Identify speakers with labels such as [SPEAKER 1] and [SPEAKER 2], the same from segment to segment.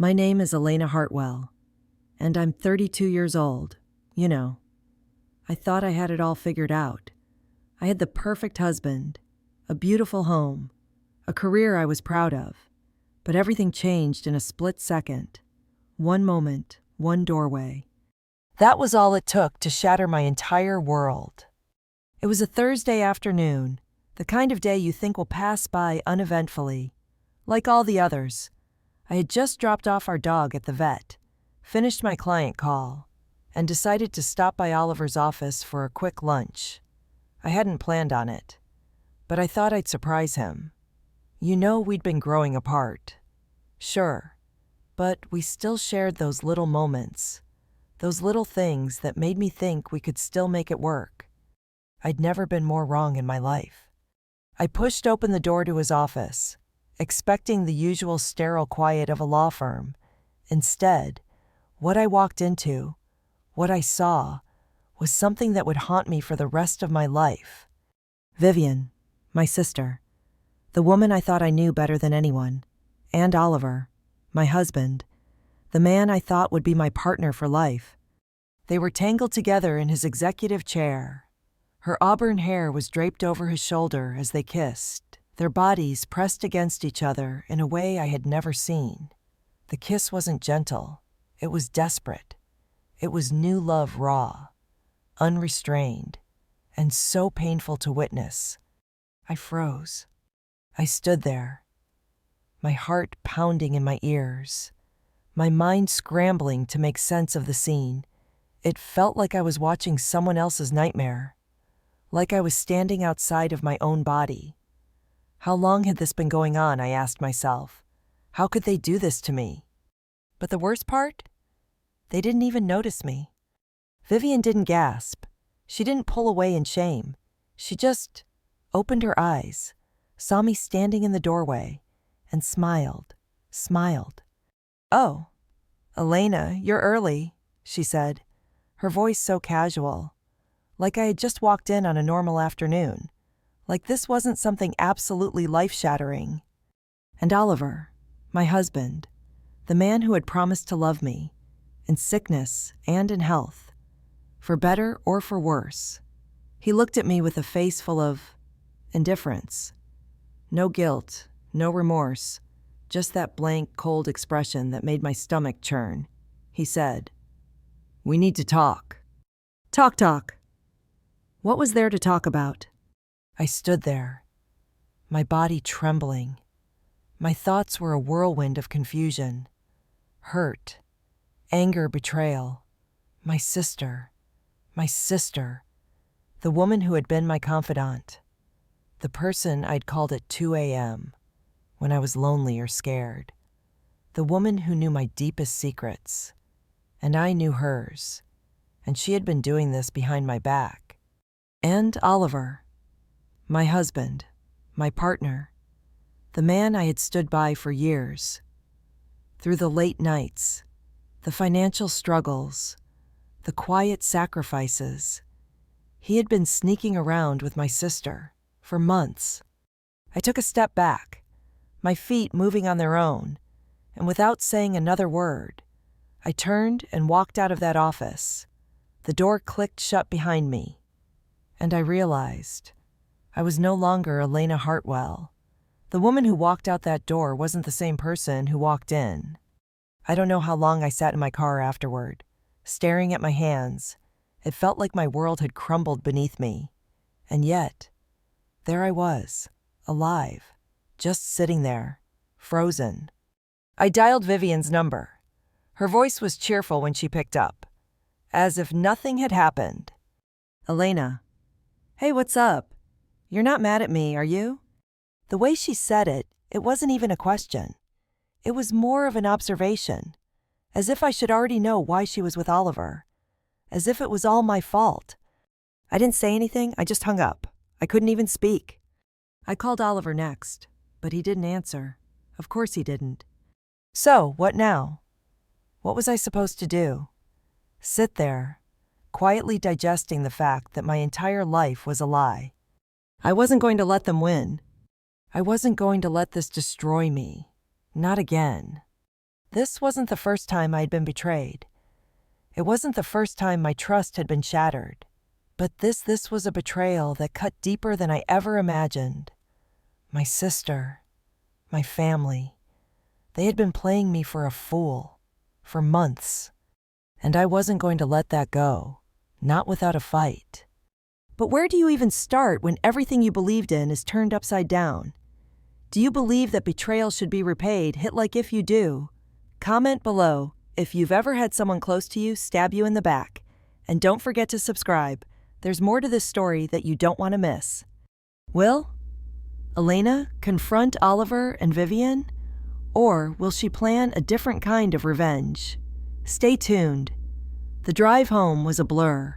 [SPEAKER 1] My name is Elena Hartwell, and I'm 32 years old. You know, I thought I had it all figured out. I had the perfect husband, a beautiful home, a career I was proud of. But everything changed in a split second. One moment, one doorway. That was all it took to shatter my entire world. It was a Thursday afternoon, the kind of day you think will pass by uneventfully. Like all the others, I had just dropped off our dog at the vet, finished my client call, and decided to stop by Oliver's office for a quick lunch. I hadn't planned on it, but I thought I'd surprise him. You know, we'd been growing apart. Sure, but we still shared those little moments, those little things that made me think we could still make it work. I'd never been more wrong in my life. I pushed open the door to his office, expecting the usual sterile quiet of a law firm. Instead, what I walked into, what I saw, was something that would haunt me for the rest of my life. Vivian, my sister, the woman I thought I knew better than anyone, and Oliver, my husband, the man I thought would be my partner for life. They were tangled together in his executive chair. Her auburn hair was draped over his shoulder as they kissed, their bodies pressed against each other in a way I had never seen. The kiss wasn't gentle, it was desperate. It was new love raw, unrestrained, and so painful to witness. I froze. I stood there, my heart pounding in my ears, my mind scrambling to make sense of the scene. It felt like I was watching someone else's nightmare, like I was standing outside of my own body. How long had this been going on, I asked myself. How could they do this to me? But the worst part? They didn't even notice me. Vivian didn't gasp. She didn't pull away in shame. She just opened her eyes, saw me standing in the doorway, and smiled. "Oh, Elena, you're early," she said, her voice so casual, like I had just walked in on a normal afternoon, like this wasn't something absolutely life-shattering. And Oliver, my husband, the man who had promised to love me, in sickness and in health, for better or for worse. He looked at me with a face full of indifference. No guilt, no remorse, just that blank, cold expression that made my stomach churn. He said, "We need to talk." Talk. What was there to talk about? I stood there, my body trembling. My thoughts were a whirlwind of confusion, hurt, anger, betrayal. My sister, the woman who had been my confidant, the person I'd called at 2 a.m. when I was lonely or scared, the woman who knew my deepest secrets, and I knew hers, and she had been doing this behind my back. And Oliver, my husband, my partner, the man I had stood by for years, through the late nights, the financial struggles, the quiet sacrifices. He had been sneaking around with my sister for months. I took a step back, my feet moving on their own, and without saying another word, I turned and walked out of that office. The door clicked shut behind me, and I realized I was no longer Elena Hartwell. The woman who walked out that door wasn't the same person who walked in. I don't know how long I sat in my car afterward, staring at my hands. It felt like my world had crumbled beneath me. And yet, there I was, alive, just sitting there, frozen. I dialed Vivian's number. Her voice was cheerful when she picked up, as if nothing had happened. "Elena. Hey, what's up? You're not mad at me, are you?" The way she said it, it wasn't even a question. It was more of an observation, as if I should already know why she was with Oliver, as if it was all my fault. I didn't say anything, I just hung up. I couldn't even speak. I called Oliver next, but he didn't answer. Of course he didn't. So, what now? What was I supposed to do? Sit there, quietly digesting the fact that my entire life was a lie. I wasn't going to let them win. I wasn't going to let this destroy me. Not again. This wasn't the first time I'd been betrayed. It wasn't the first time my trust had been shattered. But this was a betrayal that cut deeper than I ever imagined. My sister, my family, they had been playing me for a fool for months. And I wasn't going to let that go, not without a fight. But where do you even start when everything you believed in is turned upside down? Do you believe that betrayal should be repaid? Hit like if you do. Comment below if you've ever had someone close to you stab you in the back. And don't forget to subscribe. There's more to this story that you don't want to miss. Will Elena confront Oliver and Vivian? Or will she plan a different kind of revenge? Stay tuned. The drive home was a blur.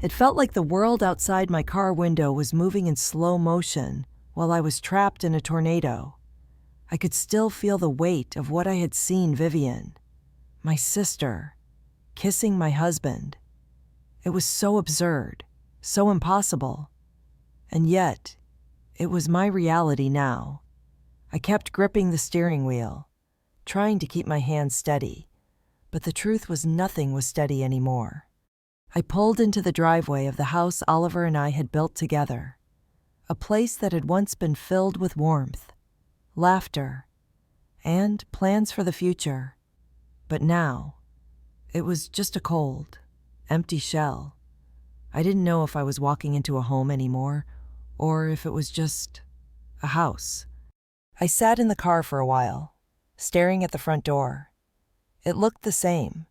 [SPEAKER 1] It felt like the world outside my car window was moving in slow motion while I was trapped in a tornado. I could still feel the weight of what I had seen Vivian, my sister, kissing my husband. It was so absurd, so impossible. And yet, it was my reality now. I kept gripping the steering wheel, trying to keep my hands steady. But the truth was nothing was steady anymore. I pulled into the driveway of the house Oliver and I had built together, a place that had once been filled with warmth, laughter, and plans for the future. But now, it was just a cold, empty shell. I didn't know if I was walking into a home anymore, or if it was just a house. I sat in the car for a while, staring at the front door. It looked the same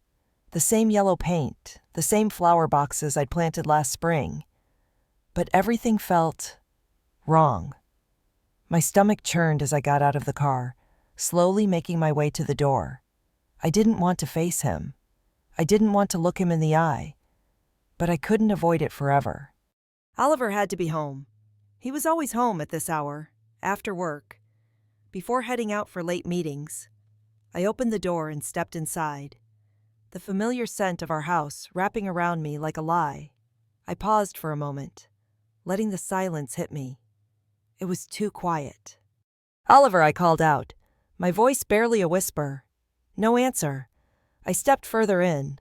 [SPEAKER 1] yellow paint, the same flower boxes I'd planted last spring. But everything felt wrong. My stomach churned as I got out of the car, slowly making my way to the door. I didn't want to face him. I didn't want to look him in the eye. But I couldn't avoid it forever. Oliver had to be home. He was always home at this hour, after work, before heading out for late meetings. I opened the door and stepped inside, the familiar scent of our house wrapping around me like a lie. I paused for a moment, letting the silence hit me. It was too quiet. "Oliver," I called out, my voice barely a whisper. No answer. I stepped further in.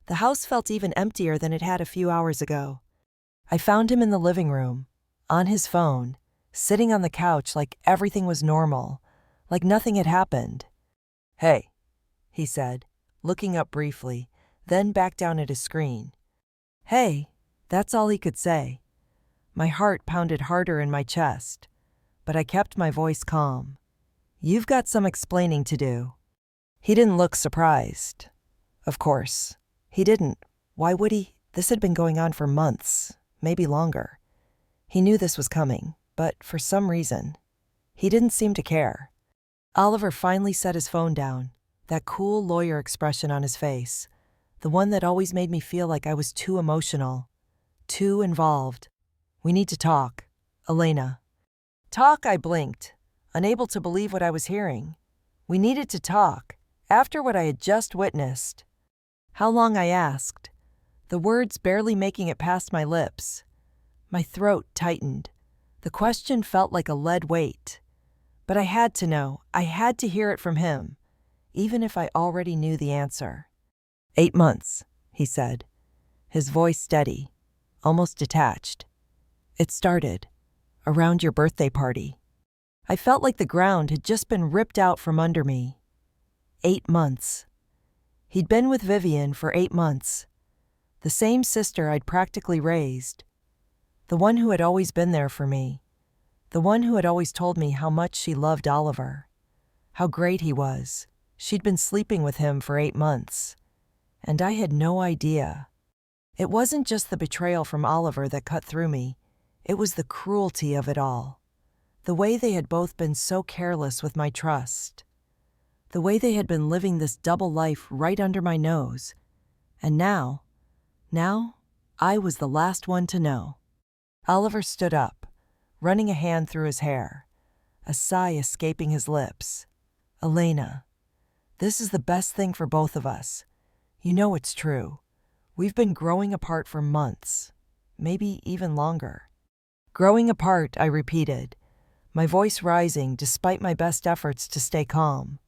[SPEAKER 1] The house felt even emptier than it had a few hours ago. I found him in the living room, on his phone, sitting on the couch like everything was normal, like nothing had happened. "Hey," he said, looking up briefly, then back down at his screen. "Hey," that's all he could say. My heart pounded harder in my chest, but I kept my voice calm. "You've got some explaining to do." He didn't look surprised. Of course, he didn't. Why would he? This had been going on for months, maybe longer. He knew this was coming, but for some reason, he didn't seem to care. Oliver finally set his phone down, that cool lawyer expression on his face, the one that always made me feel like I was too emotional, too involved. "We need to talk, Elena." "Talk?" I blinked, unable to believe what I was hearing. We needed to talk, after what I had just witnessed. "How long?" I asked, the words barely making it past my lips. My throat tightened. The question felt like a lead weight. But I had to know. I had to hear it from him, even if I already knew the answer. 8 months, he said, his voice steady, almost detached. "It started around your birthday party." I felt like the ground had just been ripped out from under me. 8 months. He'd been with Vivian for 8 months. The same sister I'd practically raised. The one who had always been there for me. The one who had always told me how much she loved Oliver. How great he was. She'd been sleeping with him for 8 months. And I had no idea. It wasn't just the betrayal from Oliver that cut through me. It was the cruelty of it all. The way they had both been so careless with my trust. The way they had been living this double life right under my nose. And now I was the last one to know. Oliver stood up, running a hand through his hair, a sigh escaping his lips. "Elena, this is the best thing for both of us. You know it's true. We've been growing apart for months, maybe even longer." "Growing apart," I repeated, my voice rising despite my best efforts to stay calm.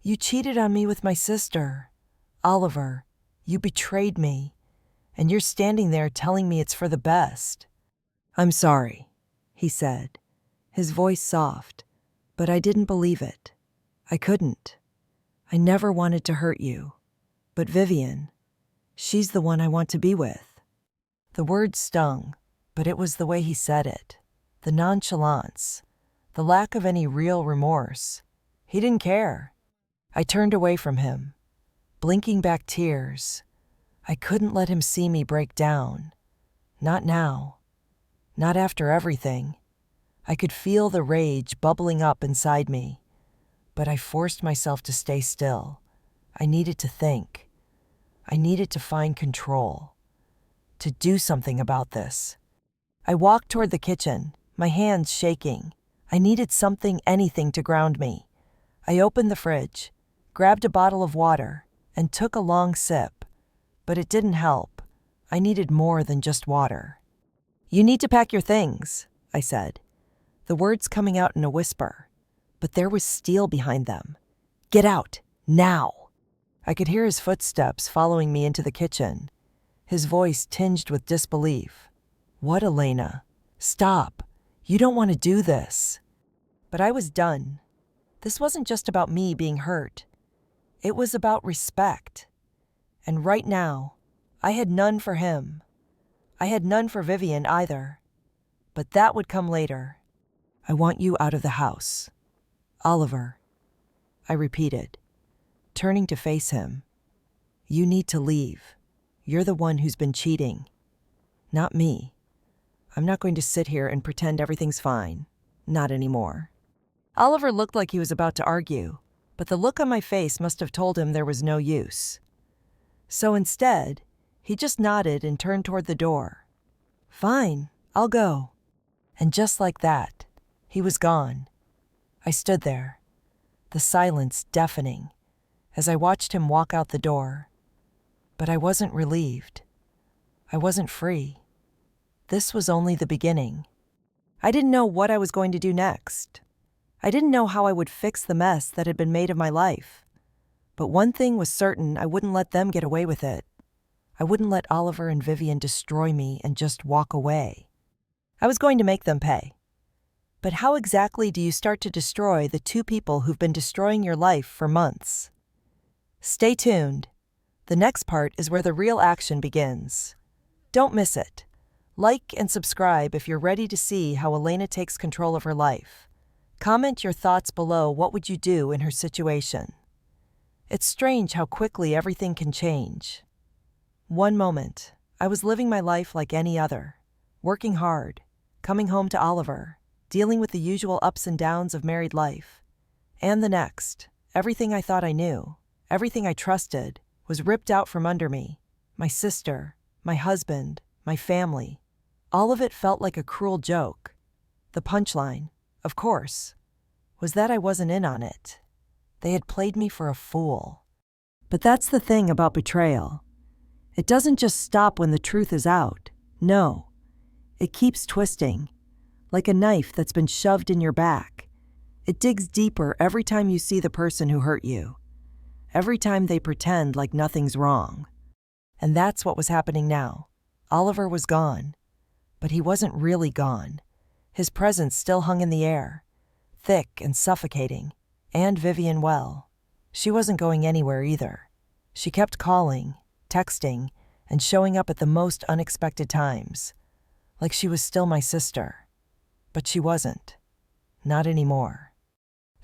[SPEAKER 1] You cheated on me with my sister. Oliver, you betrayed me, and you're standing there telling me it's for the best. I'm sorry, he said, his voice soft, but I didn't believe it. I couldn't. I never wanted to hurt you. But Vivian, she's the one I want to be with. The words stung, but it was the way he said it. The nonchalance, the lack of any real remorse. He didn't care. I turned away from him, blinking back tears. I couldn't let him see me break down. Not now. Not after everything. I could feel the rage bubbling up inside me, but I forced myself to stay still. I needed to think. I needed to find control, to do something about this. I walked toward the kitchen, my hands shaking. I needed something, anything to ground me. I opened the fridge, grabbed a bottle of water, and took a long sip. But it didn't help. I needed more than just water. You need to pack your things, I said, the words coming out in a whisper, but there was steel behind them. Get out, now! I could hear his footsteps following me into the kitchen, his voice tinged with disbelief. What, Elena? Stop. You don't want to do this. But I was done. This wasn't just about me being hurt. It was about respect. And right now, I had none for him. I had none for Vivian either. But that would come later. I want you out of the house. Oliver, I repeated, turning to face him. You need to leave. You're the one who's been cheating. Not me. I'm not going to sit here and pretend everything's fine. Not anymore. Oliver looked like he was about to argue, but the look on my face must have told him there was no use. So instead, he just nodded and turned toward the door. Fine, I'll go. And just like that, he was gone. I stood there, the silence deafening, as I watched him walk out the door. But I wasn't relieved. I wasn't free. This was only the beginning. I didn't know what I was going to do next. I didn't know how I would fix the mess that had been made of my life. But one thing was certain: I wouldn't let them get away with it. I wouldn't let Oliver and Vivian destroy me and just walk away. I was going to make them pay. But how exactly do you start to destroy the two people who've been destroying your life for months? Stay tuned. The next part is where the real action begins. Don't miss it. Like and subscribe if you're ready to see how Elena takes control of her life. Comment your thoughts below. What would you do in her situation? It's strange how quickly everything can change. One moment, I was living my life like any other, working hard, coming home to Oliver, dealing with the usual ups and downs of married life. And the next, everything I thought I knew, everything I trusted, was ripped out from under me. My sister, my husband, my family. All of it felt like a cruel joke. The punchline, of course, was that I wasn't in on it. They had played me for a fool. But that's the thing about betrayal. It doesn't just stop when the truth is out. No, it keeps twisting, like a knife that's been shoved in your back. It digs deeper every time you see the person who hurt you, every time they pretend like nothing's wrong. And that's what was happening now. Oliver was gone, but he wasn't really gone. His presence still hung in the air, thick and suffocating. And Vivian, well, she wasn't going anywhere either. She kept calling, texting, and showing up at the most unexpected times, like she was still my sister. But she wasn't. Not anymore.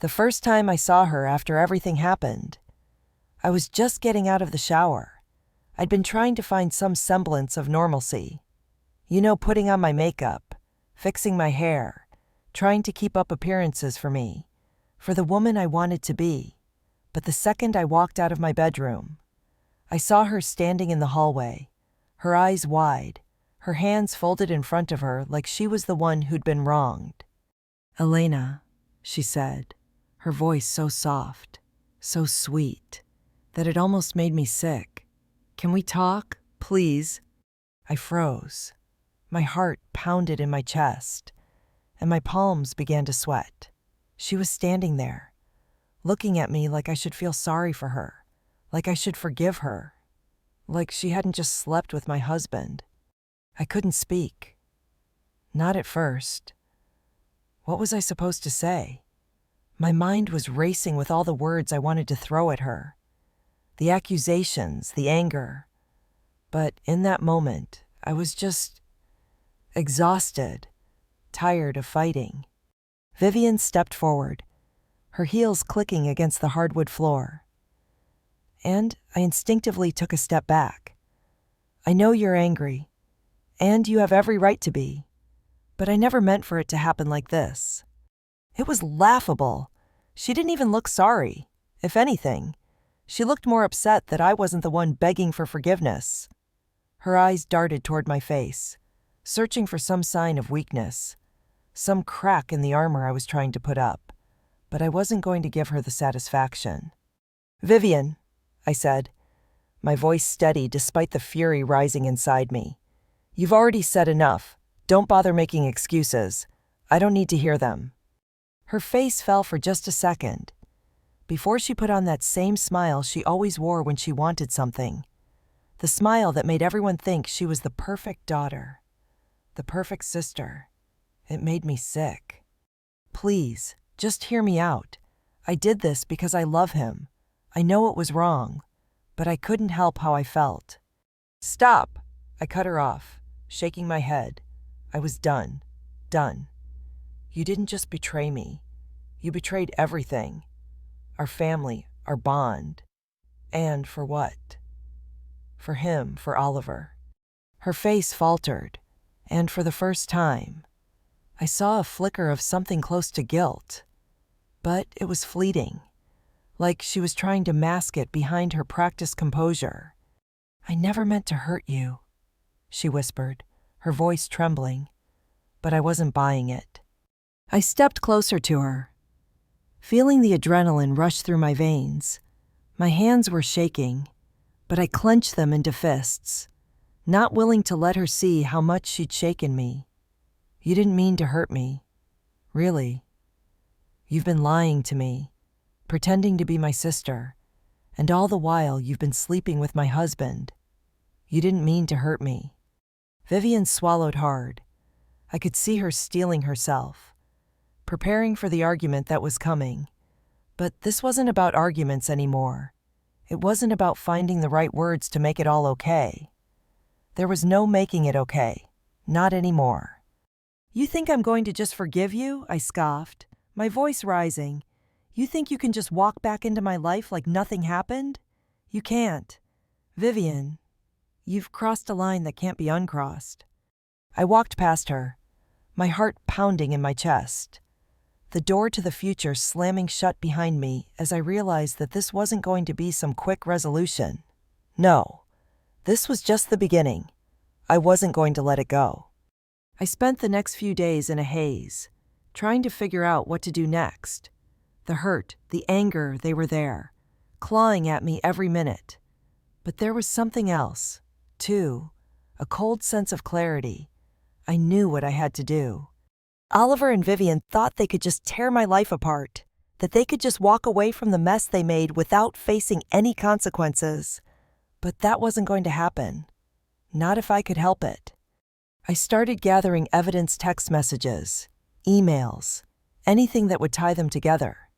[SPEAKER 1] The first time I saw her after everything happened, I was just getting out of the shower. I'd been trying to find some semblance of normalcy. You know, putting on my makeup, fixing my hair, trying to keep up appearances for me, for the woman I wanted to be. But the second I walked out of my bedroom, I saw her standing in the hallway, her eyes wide, her hands folded in front of her like she was the one who'd been wronged. Elena, she said, her voice so soft, so sweet, that it almost made me sick. Can we talk, please? I froze. My heart pounded in my chest, and my palms began to sweat. She was standing there, looking at me like I should feel sorry for her, like I should forgive her, like she hadn't just slept with my husband. I couldn't speak. Not at first. What was I supposed to say? My mind was racing with all the words I wanted to throw at her. The accusations, the anger. But in that moment, I was just exhausted, tired of fighting. Vivian stepped forward, her heels clicking against the hardwood floor. And I instinctively took a step back. I know you're angry, and you have every right to be, but I never meant for it to happen like this. It was laughable. She didn't even look sorry. If anything, she looked more upset that I wasn't the one begging for forgiveness. Her eyes darted toward my face, searching for some sign of weakness, some crack in the armor I was trying to put up, but I wasn't going to give her the satisfaction. "Vivian," I said, my voice steady despite the fury rising inside me. "You've already said enough. Don't bother making excuses. I don't need to hear them." Her face fell for just a second, before she put on that same smile she always wore when she wanted something. The smile that made everyone think she was the perfect daughter, the perfect sister. It made me sick. "Please, just hear me out. I did this because I love him. I know it was wrong, but I couldn't help how I felt." "Stop!" I cut her off, shaking my head. I was done. Done. "You didn't just betray me. You betrayed everything. Our family, our bond. And for what? For him, for Oliver." Her face faltered, and for the first time, I saw a flicker of something close to guilt. But it was fleeting, like she was trying to mask it behind her practiced composure. "I never meant to hurt you," she whispered, her voice trembling, but I wasn't buying it. I stepped closer to her, feeling the adrenaline rush through my veins. My hands were shaking, but I clenched them into fists, not willing to let her see how much she'd shaken me. "You didn't mean to hurt me. Really. You've been lying to me, pretending to be my sister, and all the while you've been sleeping with my husband. You didn't mean to hurt me." Vivian swallowed hard. I could see her steeling herself, preparing for the argument that was coming. But this wasn't about arguments anymore. It wasn't about finding the right words to make it all okay. There was no making it okay. Not anymore. "You think I'm going to just forgive you?" I scoffed, my voice rising. "You think you can just walk back into my life like nothing happened? You can't. Vivian, you've crossed a line that can't be uncrossed." I walked past her, my heart pounding in my chest, the door to the future slamming shut behind me as I realized that this wasn't going to be some quick resolution. No, this was just the beginning. I wasn't going to let it go. I spent the next few days in a haze, trying to figure out what to do next. The hurt, the anger, they were there, clawing at me every minute. But there was something else, too, a cold sense of clarity. I knew what I had to do. Oliver and Vivian thought they could just tear my life apart, that they could just walk away from the mess they made without facing any consequences. But that wasn't going to happen. Not if I could help it. I started gathering evidence, text messages, emails, anything that would tie them together.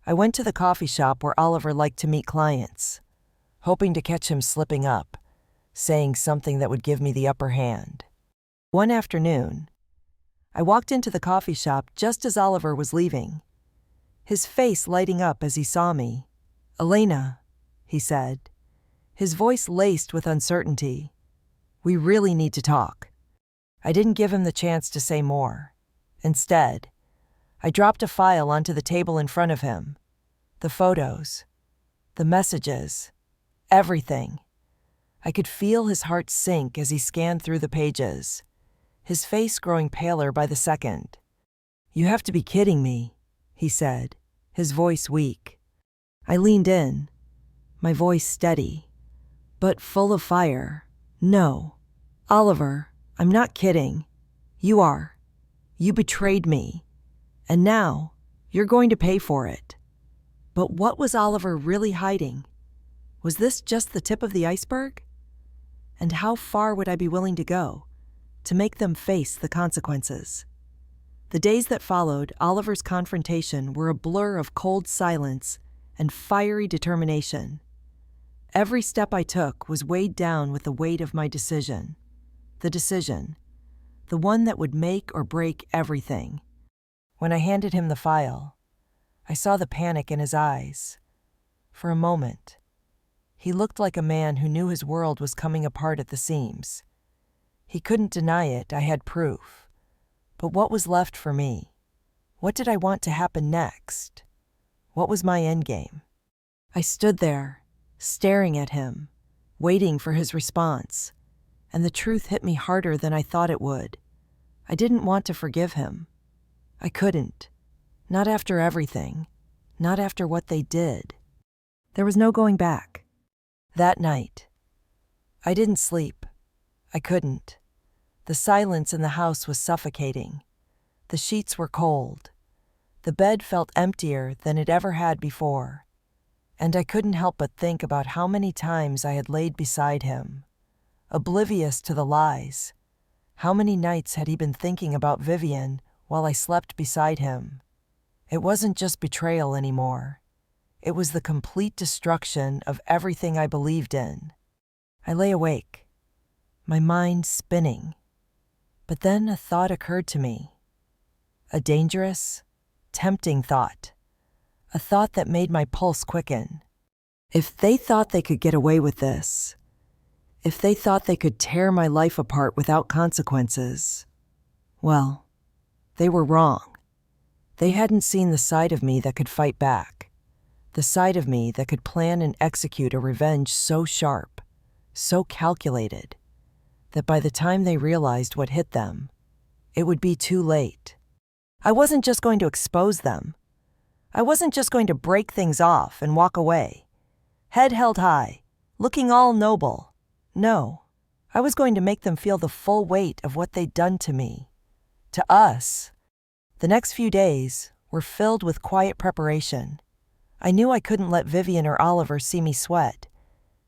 [SPEAKER 1] I went to the coffee shop where Oliver liked to meet clients, hoping to catch him slipping up, saying something that would give me the upper hand. One afternoon, I walked into the coffee shop just as Oliver was leaving, his face lighting up as he saw me. "Elena," he said, his voice laced with uncertainty. "We really need to talk." I didn't give him the chance to say more. Instead, I dropped a file onto the table in front of him. The photos, the messages, everything. I could feel his heart sink as he scanned through the pages, his face growing paler by the second. "You have to be kidding me," he said, his voice weak. I leaned in, my voice steady, but full of fire. "No, Oliver, I'm not kidding. You are. You betrayed me. And now, you're going to pay for it." But what was Oliver really hiding? Was this just the tip of the iceberg? And how far would I be willing to go to make them face the consequences? The days that followed Oliver's confrontation were a blur of cold silence and fiery determination. Every step I took was weighed down with the weight of my decision. The decision, the one that would make or break everything. When I handed him the file, I saw the panic in his eyes. For a moment, he looked like a man who knew his world was coming apart at the seams. He couldn't deny it, I had proof. But what was left for me? What did I want to happen next? What was my endgame? I stood there, staring at him, waiting for his response, and the truth hit me harder than I thought it would. I didn't want to forgive him. I couldn't. Not after everything. Not after what they did. There was no going back. That night, I didn't sleep. I couldn't. The silence in the house was suffocating. The sheets were cold. The bed felt emptier than it ever had before. And I couldn't help but think about how many times I had laid beside him, oblivious to the lies. How many nights had he been thinking about Vivian while I slept beside him? It wasn't just betrayal anymore. It was the complete destruction of everything I believed in. I lay awake, my mind spinning. But then a thought occurred to me. A dangerous, tempting thought. A thought that made my pulse quicken. If they thought they could get away with this, if they thought they could tear my life apart without consequences, well, they were wrong. They hadn't seen the side of me that could fight back, the side of me that could plan and execute a revenge so sharp, so calculated, that by the time they realized what hit them, it would be too late. I wasn't just going to expose them. I wasn't just going to break things off and walk away, head held high, looking all noble. No, I was going to make them feel the full weight of what they'd done to me, to us. The next few days were filled with quiet preparation. I knew I couldn't let Vivian or Oliver see me sweat.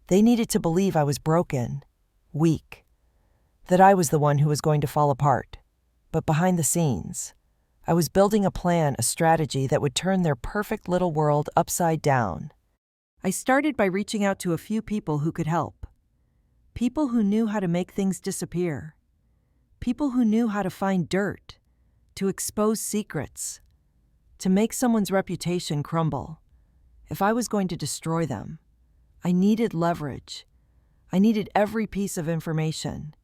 [SPEAKER 1] They needed to believe I was broken, weak, that I was the one who was going to fall apart. But behind the scenes, I was building a plan, a strategy that would turn their perfect little world upside down. I started by reaching out to a few people who could help. People who knew how to make things disappear. People who knew how to find dirt, to expose secrets, to make someone's reputation crumble. If I was going to destroy them, I needed leverage. I needed every piece of information,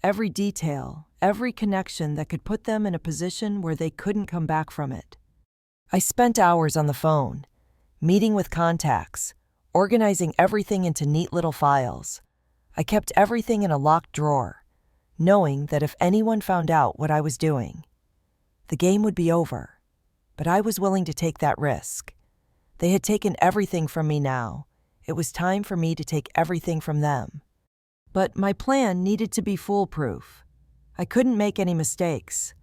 [SPEAKER 1] every detail, every connection that could put them in a position where they couldn't come back from it. I spent hours on the phone, meeting with contacts, organizing everything into neat little files. I kept everything in a locked drawer, knowing that if anyone found out what I was doing, the game would be over. But I was willing to take that risk. They had taken everything from me now. It was time for me to take everything from them. But my plan needed to be foolproof. I couldn't make any mistakes.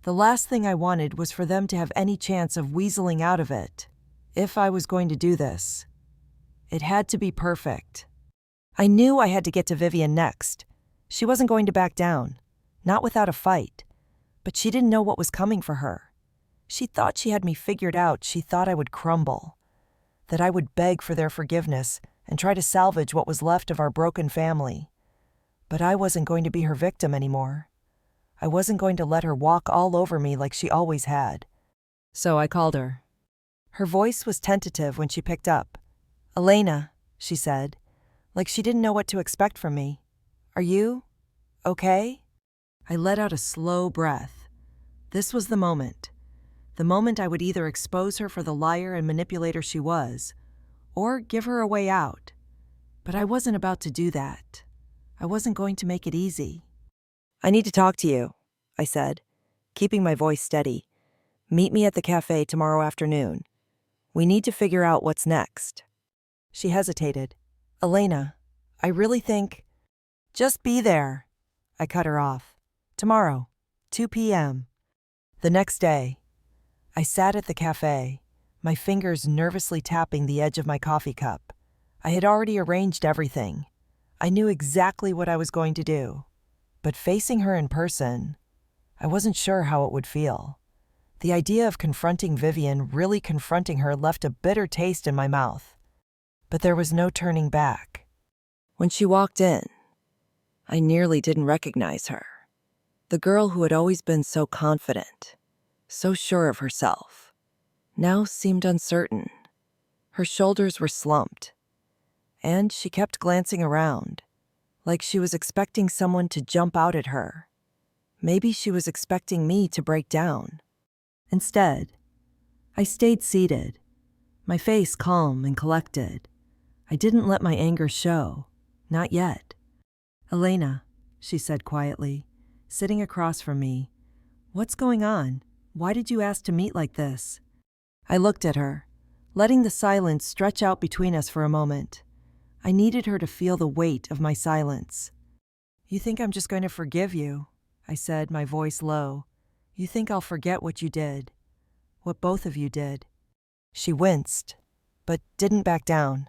[SPEAKER 1] The last thing I wanted was for them to have any chance of weaseling out of it. If I was going to do this, it had to be perfect. I knew I had to get to Vivian next. She wasn't going to back down, not without a fight. But she didn't know what was coming for her. She thought she had me figured out. She thought I would crumble, that I would beg for their forgiveness and try to salvage what was left of our broken family. But I wasn't going to be her victim anymore. I wasn't going to let her walk all over me like she always had. So I called her. Her voice was tentative when she picked up. "Elena," she said, like she didn't know what to expect from me. "Are you okay?" I let out a slow breath. This was the moment. The moment I would either expose her for the liar and manipulator she was, or give her a way out. But I wasn't about to do that. I wasn't going to make it easy. "I need to talk to you," I said, keeping my voice steady. "Meet me at the cafe tomorrow afternoon. We need to figure out what's next." She hesitated. "Elena, I really think—" "Just be there," I cut her off. "Tomorrow, 2 p.m. The next day, I sat at the cafe, my fingers nervously tapping the edge of my coffee cup. I had already arranged everything. I knew exactly what I was going to do. But facing her in person, I wasn't sure how it would feel. The idea of confronting Vivian, really confronting her, left a bitter taste in my mouth. But there was no turning back. When she walked in, I nearly didn't recognize her. The girl who had always been so confident, so sure of herself, now seemed uncertain. Her shoulders were slumped, and she kept glancing around, like she was expecting someone to jump out at her. Maybe she was expecting me to break down. Instead, I stayed seated, my face calm and collected. I didn't let my anger show, not yet. "Elena," she said quietly, sitting across from me, "what's going on? Why did you ask to meet like this?" I looked at her, letting the silence stretch out between us for a moment. I needed her to feel the weight of my silence. "You think I'm just going to forgive you?" I said, my voice low. "You think I'll forget what you did? What both of you did?" She winced, but didn't back down.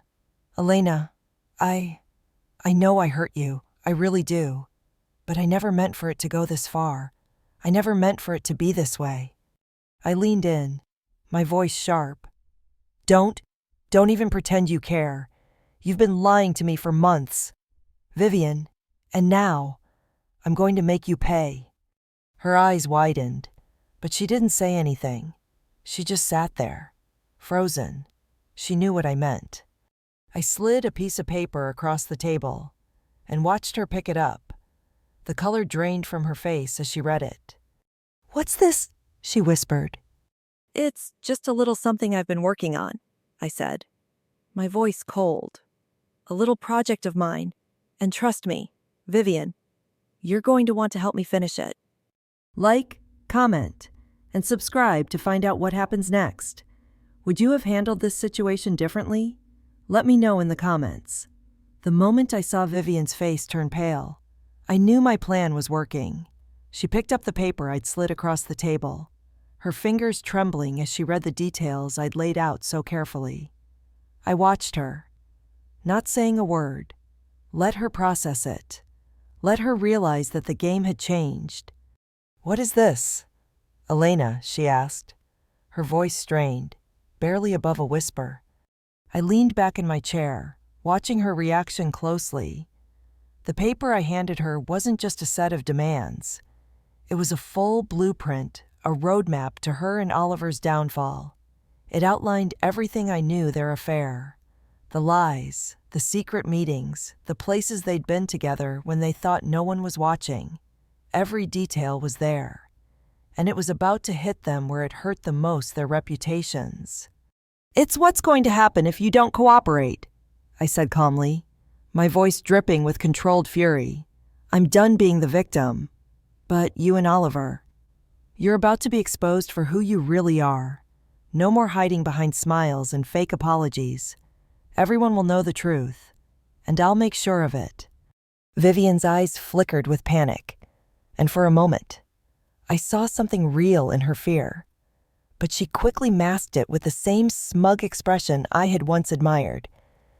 [SPEAKER 1] "Elena, I know I hurt you. I really do. But I never meant for it to go this far. I never meant for it to be this way." I leaned in, my voice sharp. Don't even pretend you care. You've been lying to me for months. Vivian, and now, I'm going to make you pay." Her eyes widened, but she didn't say anything. She just sat there, frozen. She knew what I meant. I slid a piece of paper across the table and watched her pick it up. The color drained from her face as she read it. "What's this?" she whispered. "It's just a little something I've been working on," I said, my voice cold. "A little project of mine. And trust me, Vivian, you're going to want to help me finish it." Like, comment, and subscribe to find out what happens next. Would you have handled this situation differently? Let me know in the comments. The moment I saw Vivian's face turn pale, I knew my plan was working. She picked up the paper I'd slid across the table, her fingers trembling as she read the details I'd laid out so carefully. I watched her, not saying a word. Let her process it. Let her realize that the game had changed. "What is this, Elena?" she asked, her voice strained, barely above a whisper. I leaned back in my chair, watching her reaction closely. The paper I handed her wasn't just a set of demands. It was a full blueprint, a roadmap to her and Oliver's downfall. It outlined everything I knew their affair. The lies, the secret meetings, the places they'd been together when they thought no one was watching. Every detail was there. And it was about to hit them where it hurt the most, their reputations. "It's what's going to happen if you don't cooperate," I said calmly, my voice dripping with controlled fury. "I'm done being the victim. But you and Oliver, you're about to be exposed for who you really are. No more hiding behind smiles and fake apologies. Everyone will know the truth, and I'll make sure of it." Vivian's eyes flickered with panic, and for a moment, I saw something real in her fear. But she quickly masked it with the same smug expression I had once admired.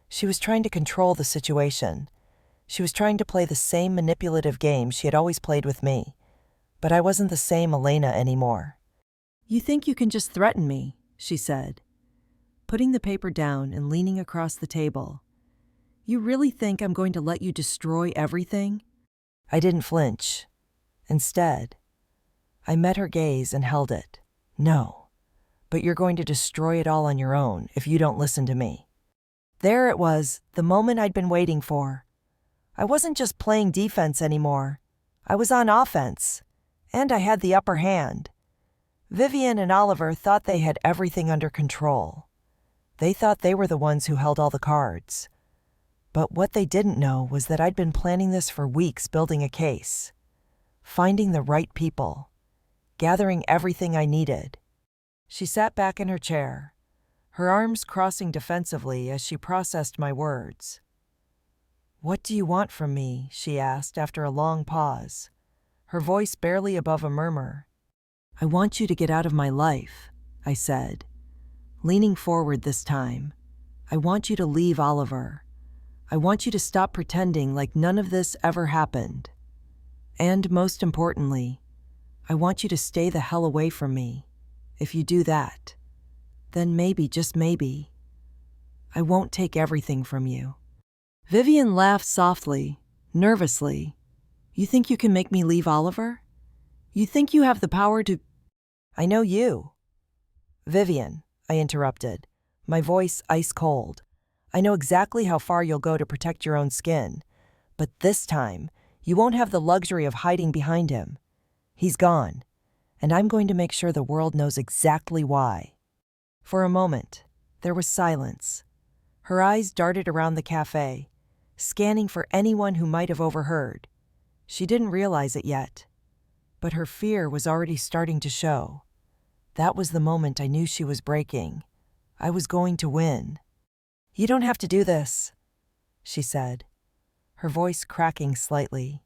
[SPEAKER 1] She was trying to control the situation. She was trying to play the same manipulative game she had always played with me. But I wasn't the same Elena anymore. "You think you can just threaten me," she said, putting the paper down and leaning across the table. "You really think I'm going to let you destroy everything?" I didn't flinch. Instead, I met her gaze and held it. "No, but you're going to destroy it all on your own if you don't listen to me." There it was, the moment I'd been waiting for. I wasn't just playing defense anymore. I was on offense, and I had the upper hand. Vivian and Oliver thought they had everything under control. They thought they were the ones who held all the cards. But what they didn't know was that I'd been planning this for weeks, building a case, finding the right people, gathering everything I needed. She sat back in her chair, her arms crossing defensively as she processed my words. "What do you want from me?" she asked after a long pause, her voice barely above a murmur. "I want you to get out of my life," I said. leaning forward this time. I want you to leave Oliver. I want you to stop pretending like none of this ever happened. And most importantly, I want you to stay the hell away from me. If you do that, then maybe, just maybe, I won't take everything from you. Vivian laughed softly, nervously. You think you can make me leave Oliver? You think you have the power to— I know you. Vivian, I interrupted, my voice ice cold. I know exactly how far you'll go to protect your own skin, but this time, you won't have the luxury of hiding behind him. He's gone, and I'm going to make sure the world knows exactly why. For a moment, there was silence. Her eyes darted around the cafe, scanning for anyone who might have overheard. She didn't realize it yet, but her fear was already starting to show. That was the moment I knew she was breaking. I was going to win. You don't have to do this, she said, her voice cracking slightly.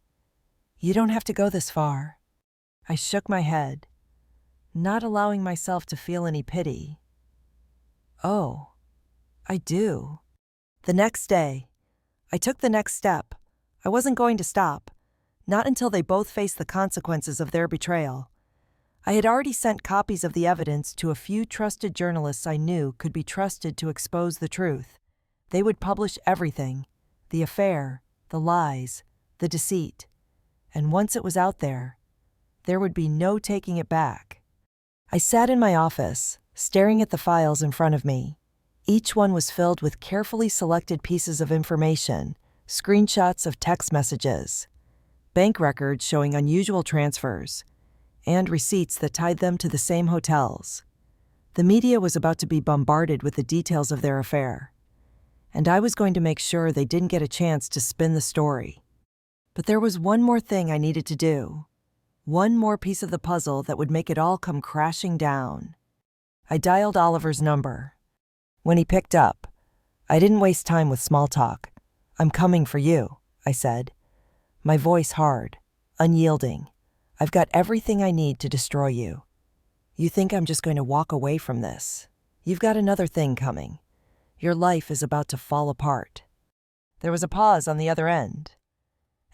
[SPEAKER 1] You don't have to go this far. I shook my head, not allowing myself to feel any pity. Oh, I do. The next day, I took the next step. I wasn't going to stop, not until they both faced the consequences of their betrayal. I had already sent copies of the evidence to a few trusted journalists I knew could be trusted to expose the truth. They would publish everything, the affair, the lies, the deceit. And once it was out there would be no taking it back. I sat in my office, staring at the files in front of me. Each one was filled with carefully selected pieces of information, screenshots of text messages, bank records showing unusual transfers, and receipts that tied them to the same hotels. The media was about to be bombarded with the details of their affair, and I was going to make sure they didn't get a chance to spin the story. But there was one more thing I needed to do. One more piece of the puzzle that would make it all come crashing down. I dialed Oliver's number. When he picked up, I didn't waste time with small talk. I'm coming for you, I said, my voice hard, unyielding. I've got everything I need to destroy you. You think I'm just going to walk away from this? You've got another thing coming. Your life is about to fall apart. There was a pause on the other end.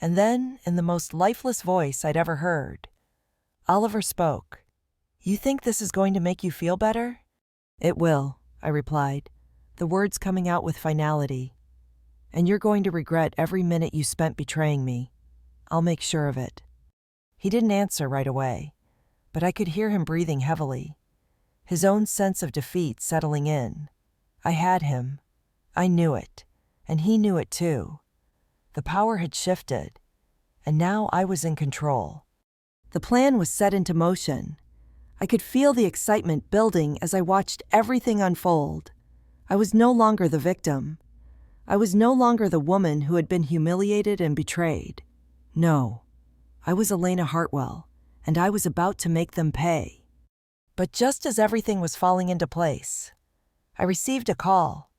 [SPEAKER 1] And then, in the most lifeless voice I'd ever heard, Oliver spoke. You think this is going to make you feel better? It will, I replied, the words coming out with finality. And you're going to regret every minute you spent betraying me. I'll make sure of it. He didn't answer right away, but I could hear him breathing heavily, his own sense of defeat settling in. I had him. I knew it, and he knew it too. The power had shifted, and now I was in control. The plan was set into motion. I could feel the excitement building as I watched everything unfold. I was no longer the victim. I was no longer the woman who had been humiliated and betrayed. No, I was Elena Hartwell, and I was about to make them pay. But just as everything was falling into place, I received a call.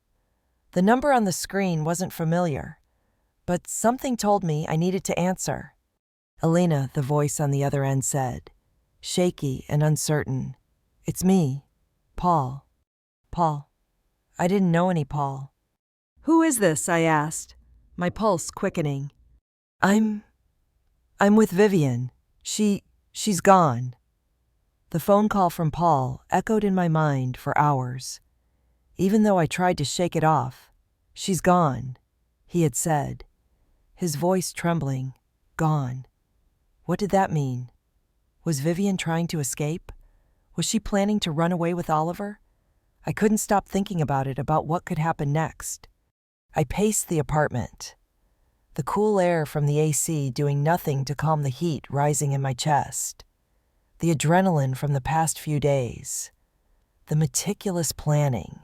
[SPEAKER 1] The number on the screen wasn't familiar, but something told me I needed to answer. Elena, the voice on the other end said, shaky and uncertain. It's me, Paul. Paul. I didn't know any Paul. Who is this? I asked, my pulse quickening. I'm with Vivian. She's gone. The phone call from Paul echoed in my mind for hours. Even though I tried to shake it off, she's gone, he had said, his voice trembling. Gone. What did that mean? Was Vivian trying to escape? Was she planning to run away with Oliver? I couldn't stop thinking about what could happen next. I paced the apartment, the cool air from the AC doing nothing to calm the heat rising in my chest, the adrenaline from the past few days, the meticulous planning,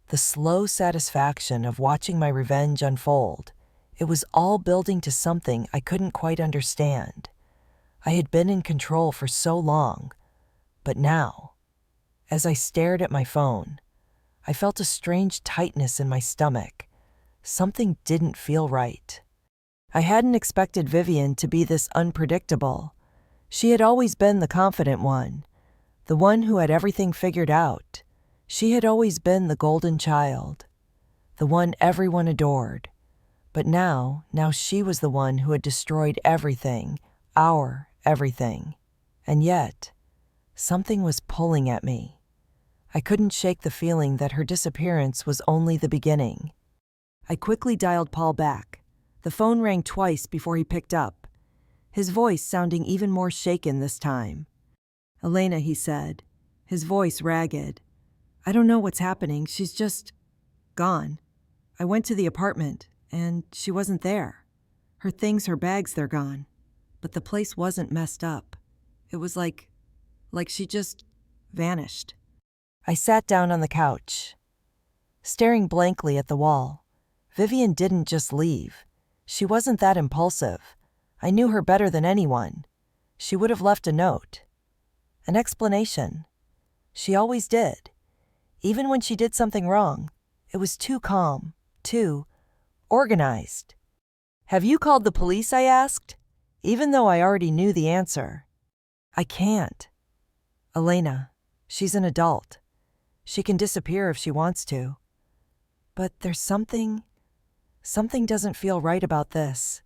[SPEAKER 1] the slow satisfaction of watching my revenge unfold. It was all building to something I couldn't quite understand. I had been in control for so long, but now, as I stared at my phone, I felt a strange tightness in my stomach. Something didn't feel right. I hadn't expected Vivian to be this unpredictable. She had always been the confident one, the one who had everything figured out. She had always been the golden child, the one everyone adored. But now she was the one who had destroyed everything, our everything. And yet, something was pulling at me. I couldn't shake the feeling that her disappearance was only the beginning. I quickly dialed Paul back. The phone rang twice before he picked up, his voice sounding even more shaken this time. "Elena," he said, his voice ragged. "I don't know what's happening. She's just gone. I went to the apartment, and she wasn't there. Her things, her bags, they're gone. But the place wasn't messed up. It was like she just vanished." I sat down on the couch, staring blankly at the wall. Vivian didn't just leave. She wasn't that impulsive. I knew her better than anyone. She would have left a note, an explanation. She always did. Even when she did something wrong, it was too calm, too organized. "Have you called the police?" I asked, even though I already knew the answer. "I can't. Elena, she's an adult. She can disappear if she wants to. But there's something doesn't feel right about this.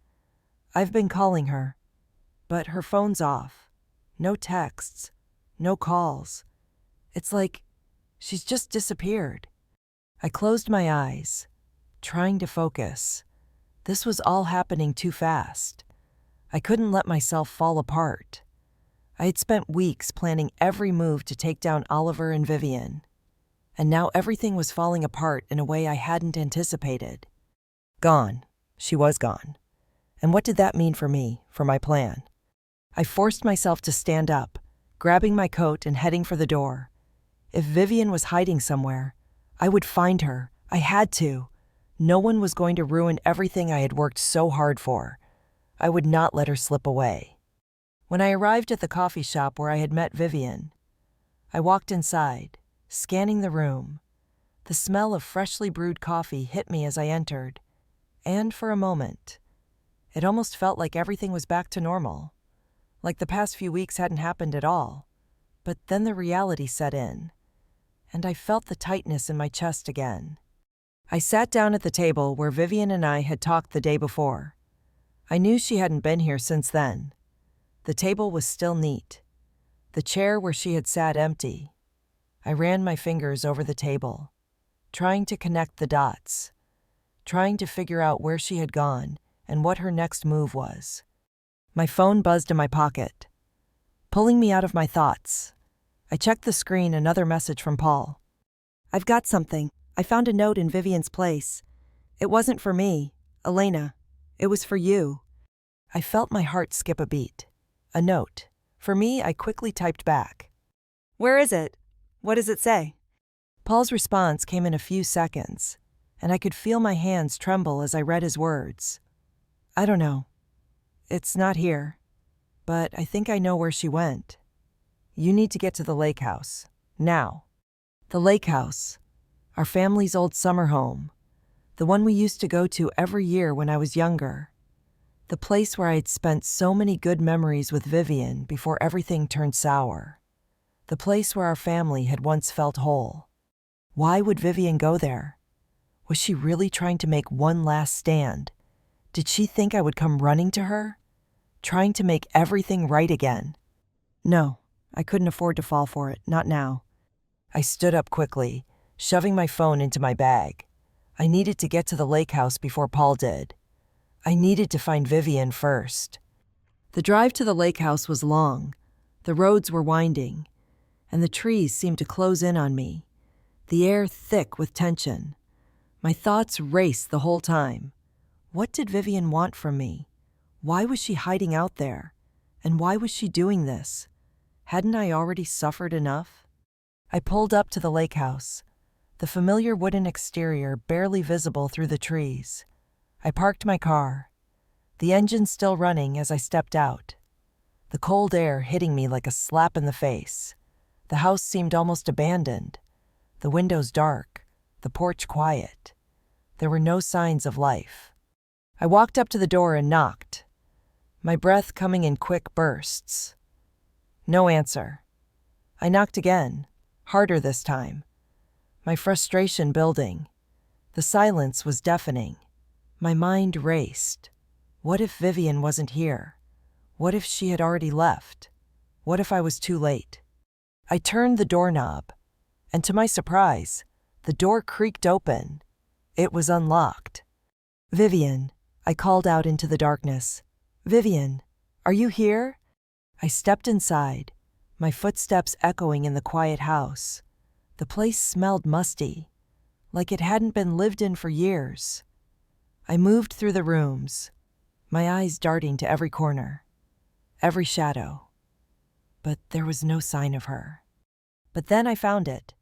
[SPEAKER 1] I've been calling her, but her phone's off. No texts, no calls. It's like she's just disappeared." I closed my eyes, trying to focus. This was all happening too fast. I couldn't let myself fall apart. I had spent weeks planning every move to take down Oliver and Vivian, and now everything was falling apart in a way I hadn't anticipated. Gone. She was gone. And what did that mean for me, for my plan? I forced myself to stand up, grabbing my coat and heading for the door. If Vivian was hiding somewhere, I would find her. I had to. No one was going to ruin everything I had worked so hard for. I would not let her slip away. When I arrived at the coffee shop where I had met Vivian, I walked inside, scanning the room. The smell of freshly brewed coffee hit me as I entered, and for a moment, it almost felt like everything was back to normal, like the past few weeks hadn't happened at all. But then the reality set in, and I felt the tightness in my chest again. I sat down at the table where Vivian and I had talked the day before. I knew she hadn't been here since then. The table was still neat, the chair where she had sat empty. I ran my fingers over the table, trying to connect the dots, trying to figure out where she had gone and what her next move was. My phone buzzed in my pocket, pulling me out of my thoughts. I checked the screen, another message from Paul. "I've got something. I found a note in Vivian's place. It wasn't for me, Elena. It was for you." I felt my heart skip a beat. A note. For me, I quickly typed back. "Where is it? What does it say?" Paul's response came in a few seconds, and I could feel my hands tremble as I read his words. "I don't know. It's not here, but I think I know where she went. You need to get to the lake house. Now." The lake house, our family's old summer home, the one we used to go to every year when I was younger. The place where I had spent so many good memories with Vivian before everything turned sour. The place where our family had once felt whole. Why would Vivian go there? Was she really trying to make one last stand? Did she think I would come running to her, trying to make everything right again? No, I couldn't afford to fall for it, not now. I stood up quickly, shoving my phone into my bag. I needed to get to the lake house before Paul did. I needed to find Vivian first. The drive to the lake house was long. The roads were winding, and the trees seemed to close in on me, the air thick with tension. My thoughts raced the whole time. What did Vivian want from me? Why was she hiding out there? And why was she doing this? Hadn't I already suffered enough? I pulled up to the lake house, the familiar wooden exterior barely visible through the trees. I parked my car, the engine still running as I stepped out, the cold air hitting me like a slap in the face. The house seemed almost abandoned, the windows dark, the porch quiet. There were no signs of life. I walked up to the door and knocked, my breath coming in quick bursts. No answer. I knocked again, harder this time. my frustration building. The silence was deafening. My mind raced. What if Vivian wasn't here? What if she had already left? What if I was too late? I turned the doorknob, and to my surprise, the door creaked open. It was unlocked. "Vivian," I called out into the darkness. "Vivian, are you here?" I stepped inside, my footsteps echoing in the quiet house. The place smelled musty, like it hadn't been lived in for years. I moved through the rooms, my eyes darting to every corner, every shadow. But there was no sign of her. But then I found it,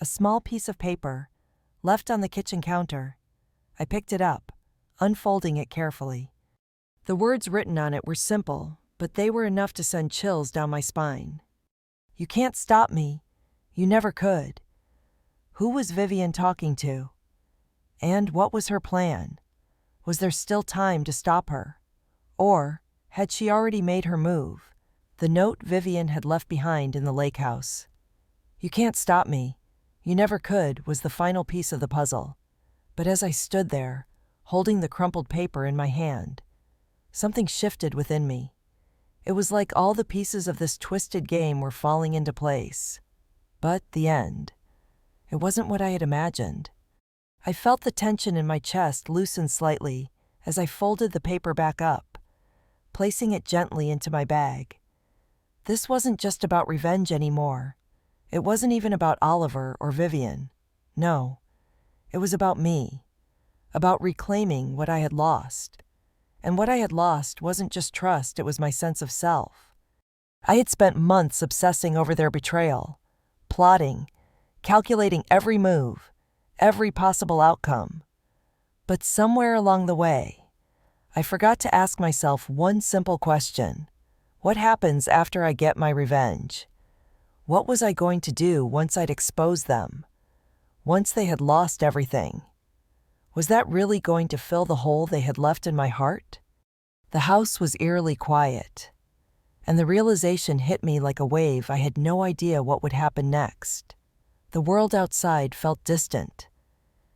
[SPEAKER 1] a small piece of paper, left on the kitchen counter. I picked it up, unfolding it carefully. The words written on it were simple, but they were enough to send chills down my spine. "You can't stop me. You never could." Who was Vivian talking to? And what was her plan? Was there still time to stop her? Or had she already made her move? The note Vivian had left behind in the lake house. "You can't stop me. You never could," was the final piece of the puzzle. But as I stood there, holding the crumpled paper in my hand, something shifted within me. It was like all the pieces of this twisted game were falling into place. But the end. It wasn't what I had imagined. I felt the tension in my chest loosen slightly as I folded the paper back up, placing it gently into my bag. This wasn't just about revenge anymore. It wasn't even about Oliver or Vivian. No, it was about me, about reclaiming what I had lost. And what I had lost wasn't just trust, it was my sense of self. I had spent months obsessing over their betrayal, plotting, calculating every move, every possible outcome. But somewhere along the way, I forgot to ask myself one simple question. What happens after I get my revenge? What was I going to do once I'd exposed them? Once they had lost everything? Was that really going to fill the hole they had left in my heart? The house was eerily quiet, and the realization hit me like a wave. I had no idea what would happen next. The world outside felt distant,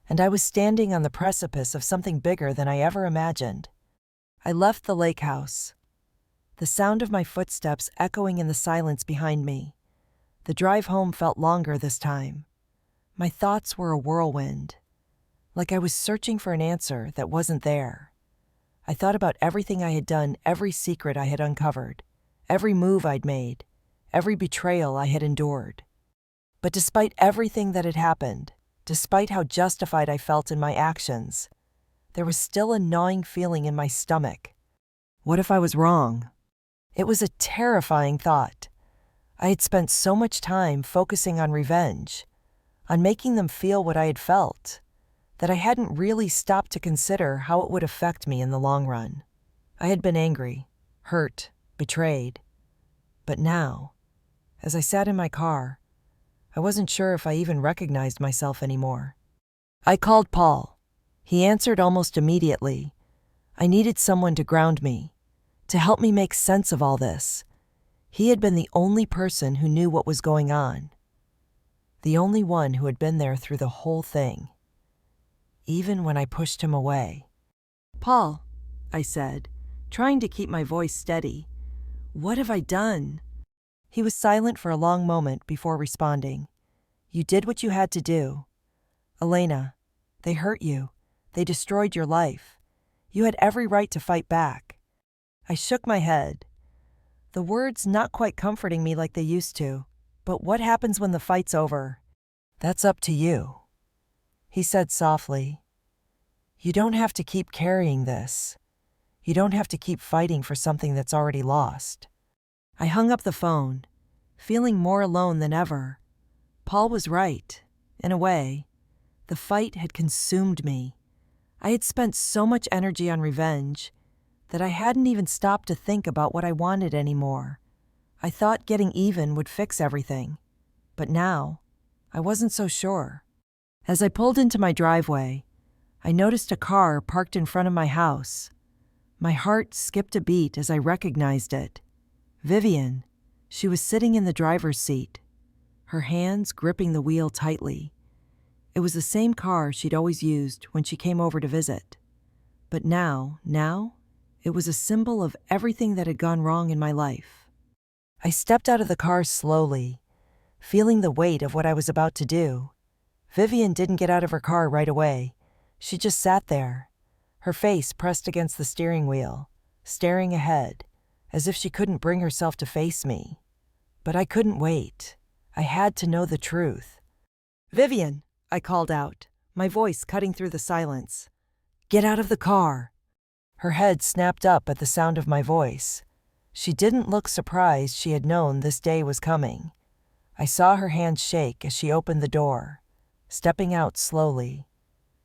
[SPEAKER 1] and I was standing on the precipice of something bigger than I ever imagined. I left the lake house, the sound of my footsteps echoing in the silence behind me. The drive home felt longer this time. My thoughts were a whirlwind, like I was searching for an answer that wasn't there. I thought about everything I had done, every secret I had uncovered, every move I'd made, every betrayal I had endured. But despite everything that had happened, despite how justified I felt in my actions, there was still a gnawing feeling in my stomach. What if I was wrong? It was a terrifying thought. I had spent so much time focusing on revenge, on making them feel what I had felt, that I hadn't really stopped to consider how it would affect me in the long run. I had been angry, hurt, betrayed. But now, as I sat in my car, I wasn't sure if I even recognized myself anymore. I called Paul. He answered almost immediately. I needed someone to ground me, to help me make sense of all this. He had been the only person who knew what was going on, the only one who had been there through the whole thing, even when I pushed him away. "Paul," I said, trying to keep my voice steady, "what have I done?" He was silent for a long moment before responding. "You did what you had to do. Elena, they hurt you. They destroyed your life. You had every right to fight back." I shook my head, the words not quite comforting me like they used to. "But what happens when the fight's over?" "That's up to you," he said softly. "You don't have to keep carrying this. You don't have to keep fighting for something that's already lost." I hung up the phone, feeling more alone than ever. Paul was right, in a way. The fight had consumed me. I had spent so much energy on revenge that I hadn't even stopped to think about what I wanted anymore. I thought getting even would fix everything, but now I wasn't so sure. As I pulled into my driveway, I noticed a car parked in front of my house. My heart skipped a beat as I recognized it. Vivian. She was sitting in the driver's seat, her hands gripping the wheel tightly. It was the same car she'd always used when she came over to visit. But now, it was a symbol of everything that had gone wrong in my life. I stepped out of the car slowly, feeling the weight of what I was about to do. Vivian didn't get out of her car right away. She just sat there, her face pressed against the steering wheel, staring ahead, as if she couldn't bring herself to face me. But I couldn't wait. I had to know the truth. "Vivian," I called out, my voice cutting through the silence. "Get out of the car." Her head snapped up at the sound of my voice. She didn't look surprised. She had known this day was coming. I saw her hands shake as she opened the door, stepping out slowly.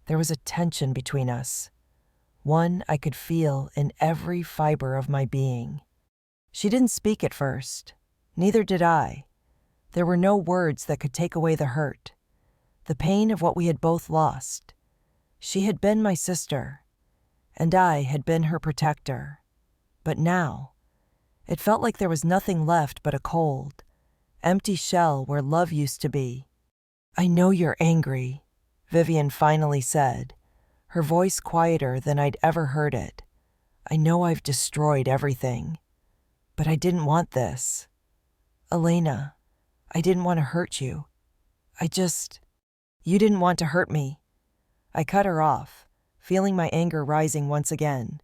[SPEAKER 1] There was a tension between us, one I could feel in every fiber of my being. She didn't speak at first. Neither did I. There were no words that could take away the hurt, the pain of what we had both lost. She had been my sister, and I had been her protector. But now, it felt like there was nothing left but a cold, empty shell where love used to be. "I know you're angry," Vivian finally said, her voice quieter than I'd ever heard it. "I know I've destroyed everything, but I didn't want this. Elena, I didn't want to hurt you. You didn't want to hurt me." I cut her off, feeling my anger rising once again.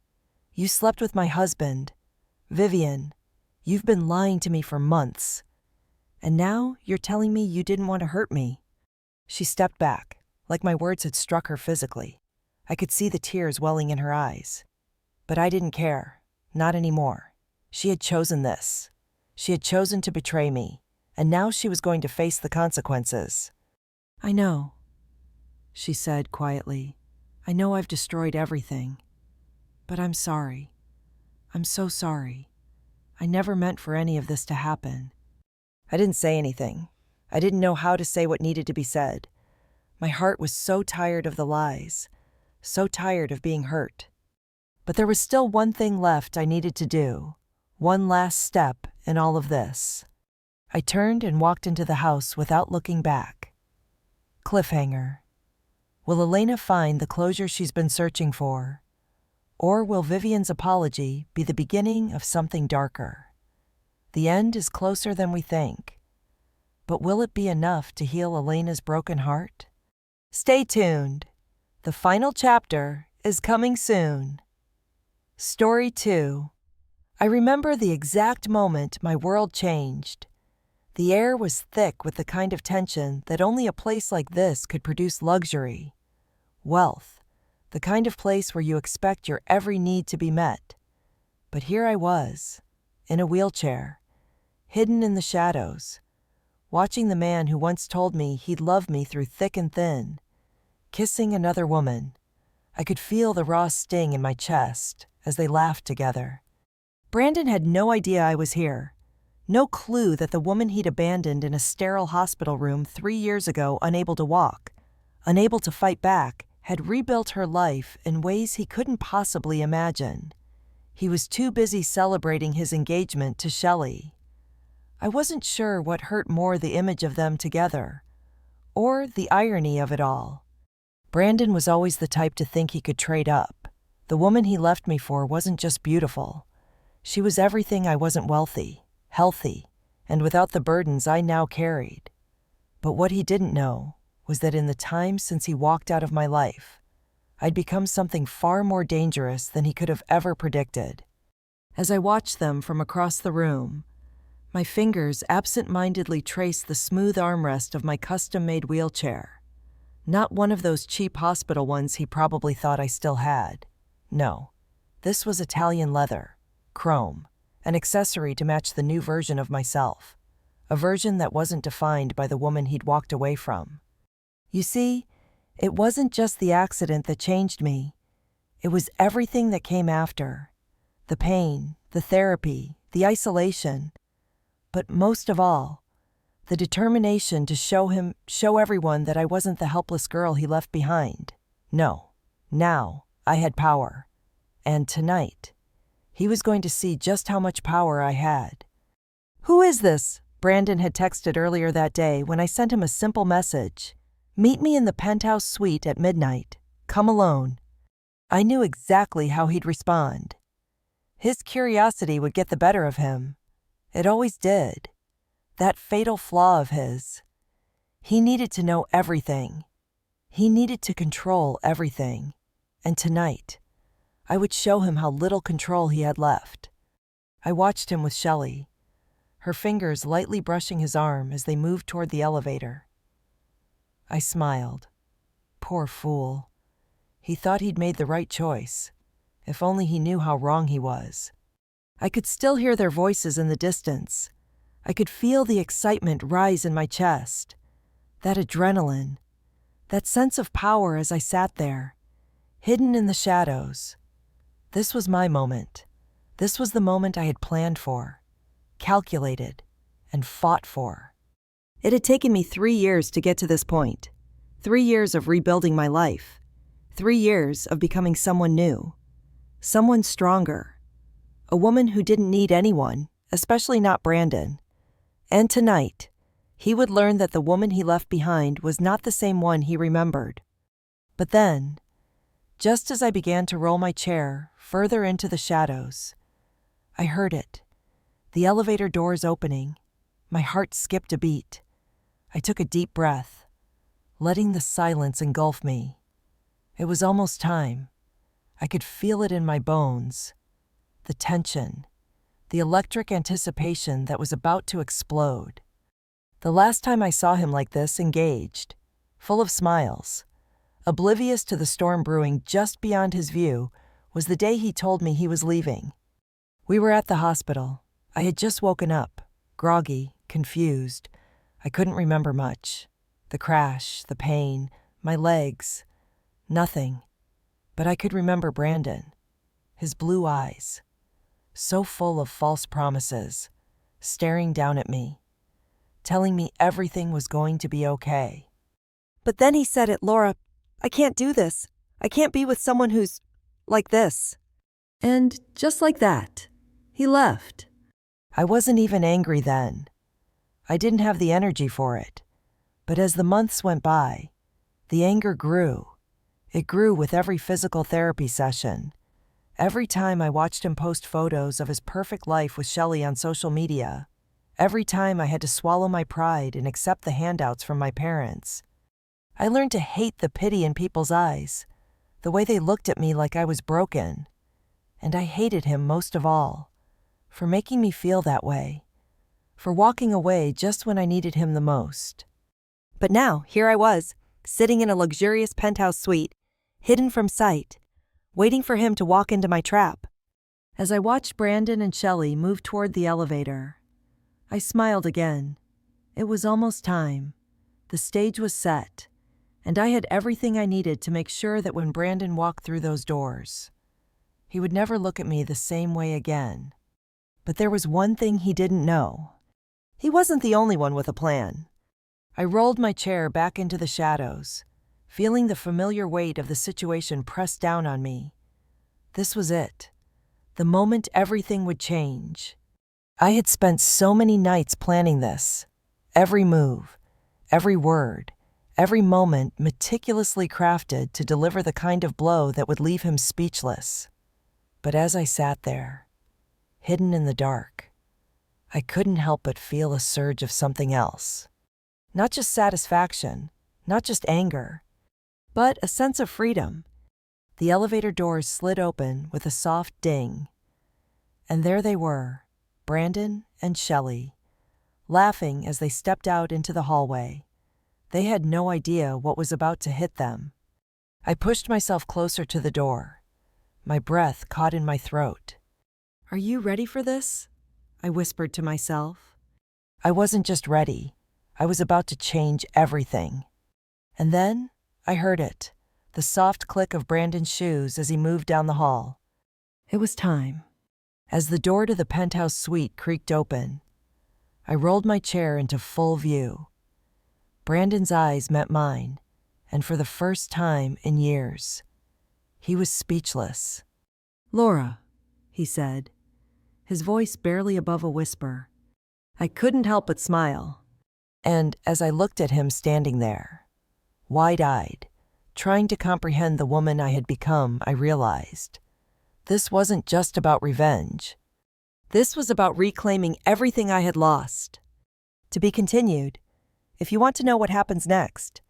[SPEAKER 1] "You slept with my husband. Vivian, you've been lying to me for months. And now you're telling me you didn't want to hurt me." She stepped back, like my words had struck her physically. I could see the tears welling in her eyes. But I didn't care, not anymore. She had chosen this. She had chosen to betray me, and now she was going to face the consequences. "I know," she said quietly. "I know I've destroyed everything. But I'm sorry. I'm so sorry. I never meant for any of this to happen." I didn't say anything. I didn't know how to say what needed to be said. My heart was so tired of the lies, so tired of being hurt. But there was still one thing left I needed to do, one last step in all of this. I turned and walked into the house without looking back. Cliffhanger. Will Elena find the closure she's been searching for? Or will Vivian's apology be the beginning of something darker? The end is closer than we think. But will it be enough to heal Elena's broken heart? Stay tuned. The final chapter is coming soon. Story 2. I remember the exact moment my world changed. The air was thick with the kind of tension that only a place like this could produce: luxury, wealth, the kind of place where you expect your every need to be met. But here I was, in a wheelchair, hidden in the shadows, watching the man who once told me he'd love me through thick and thin, kissing another woman. I could feel the raw sting in my chest as they laughed together. Brandon had no idea I was here. No clue that the woman he'd abandoned in a sterile hospital room 3 years ago, unable to walk, unable to fight back, had rebuilt her life in ways he couldn't possibly imagine. He was too busy celebrating his engagement to Shelley. I wasn't sure what hurt more, the image of them together, or the irony of it all. Brandon was always the type to think he could trade up. The woman he left me for wasn't just beautiful. She was everything I wasn't: wealthy, healthy, and without the burdens I now carried. But what he didn't know was that in the time since he walked out of my life, I'd become something far more dangerous than he could have ever predicted. As I watched them from across the room, my fingers absent-mindedly traced the smooth armrest of my custom-made wheelchair. Not one of those cheap hospital ones he probably thought I still had. No, this was Italian leather, chrome, an accessory to match the new version of myself, a version that wasn't defined by the woman he'd walked away from. You see, it wasn't just the accident that changed me. It was everything that came after. The pain, the therapy, the isolation. But most of all, the determination to show everyone that I wasn't the helpless girl he left behind. No, now I had power. And tonight, he was going to see just how much power I had. "Who is this?" Brandon had texted earlier that day when I sent him a simple message. "Meet me in the penthouse suite at midnight. Come alone." I knew exactly how he'd respond. His curiosity would get the better of him. It always did. That fatal flaw of his. He needed to know everything. He needed to control everything. And tonight, I would show him how little control he had left. I watched him with Shelley, her fingers lightly brushing his arm as they moved toward the elevator. I smiled. Poor fool. He thought he'd made the right choice. If only he knew how wrong he was. I could still hear their voices in the distance. I could feel the excitement rise in my chest. That adrenaline. That sense of power as I sat there, hidden in the shadows. This was my moment. This was the moment I had planned for, calculated, and fought for. It had taken me 3 years to get to this point. 3 years of rebuilding my life. 3 years of becoming someone new. Someone stronger. A woman who didn't need anyone, especially not Brandon. And tonight, he would learn that the woman he left behind was not the same one he remembered. But then, just as I began to roll my chair further into the shadows, I heard it. The elevator doors opening. My heart skipped a beat. I took a deep breath, letting the silence engulf me. It was almost time. I could feel it in my bones. The tension, the electric anticipation that was about to explode. The last time I saw him like this, engaged, full of smiles, oblivious to the storm brewing just beyond his view, was the day he told me he was leaving. We were at the hospital. I had just woken up, groggy, confused. I couldn't remember much. The crash, the pain, my legs, nothing. But I could remember Brandon, his blue eyes, so full of false promises, staring down at me, telling me everything was going to be okay. But then he said it, "Laura, I can't do this. I can't be with someone who's like this." And just like that, he left. I wasn't even angry then. I didn't have the energy for it. But as the months went by, the anger grew. It grew with every physical therapy session. Every time I watched him post photos of his perfect life with Shelley on social media. Every time I had to swallow my pride and accept the handouts from my parents. I learned to hate the pity in people's eyes, the way they looked at me like I was broken. And I hated him most of all, for making me feel that way, for walking away just when I needed him the most. But now, here I was, sitting in a luxurious penthouse suite, hidden from sight, waiting for him to walk into my trap. As I watched Brandon and Shelley move toward the elevator, I smiled again. It was almost time. The stage was set, and I had everything I needed to make sure that when Brandon walked through those doors, he would never look at me the same way again. But there was one thing he didn't know. He wasn't the only one with a plan. I rolled my chair back into the shadows, feeling the familiar weight of the situation press down on me. This was it. The moment everything would change. I had spent so many nights planning this. Every move, every word, every moment meticulously crafted to deliver the kind of blow that would leave him speechless. But as I sat there, hidden in the dark, I couldn't help but feel a surge of something else. Not just satisfaction, not just anger, but a sense of freedom. The elevator doors slid open with a soft ding. And there they were, Brandon and Shelley, laughing as they stepped out into the hallway. They had no idea what was about to hit them. I pushed myself closer to the door, my breath caught in my throat. "Are you ready for this?" I whispered to myself. I wasn't just ready. I was about to change everything. And then I heard it, the soft click of Brandon's shoes as he moved down the hall. It was time. As the door to the penthouse suite creaked open, I rolled my chair into full view. Brandon's eyes met mine, and for the first time in years, he was speechless. "Laura," he said, his voice barely above a whisper. I couldn't help but smile. And as I looked at him standing there, Wide-eyed, trying to comprehend the woman I had become, I realized this wasn't just about revenge. This was about reclaiming everything I had lost. To be continued. If you want to know what happens next,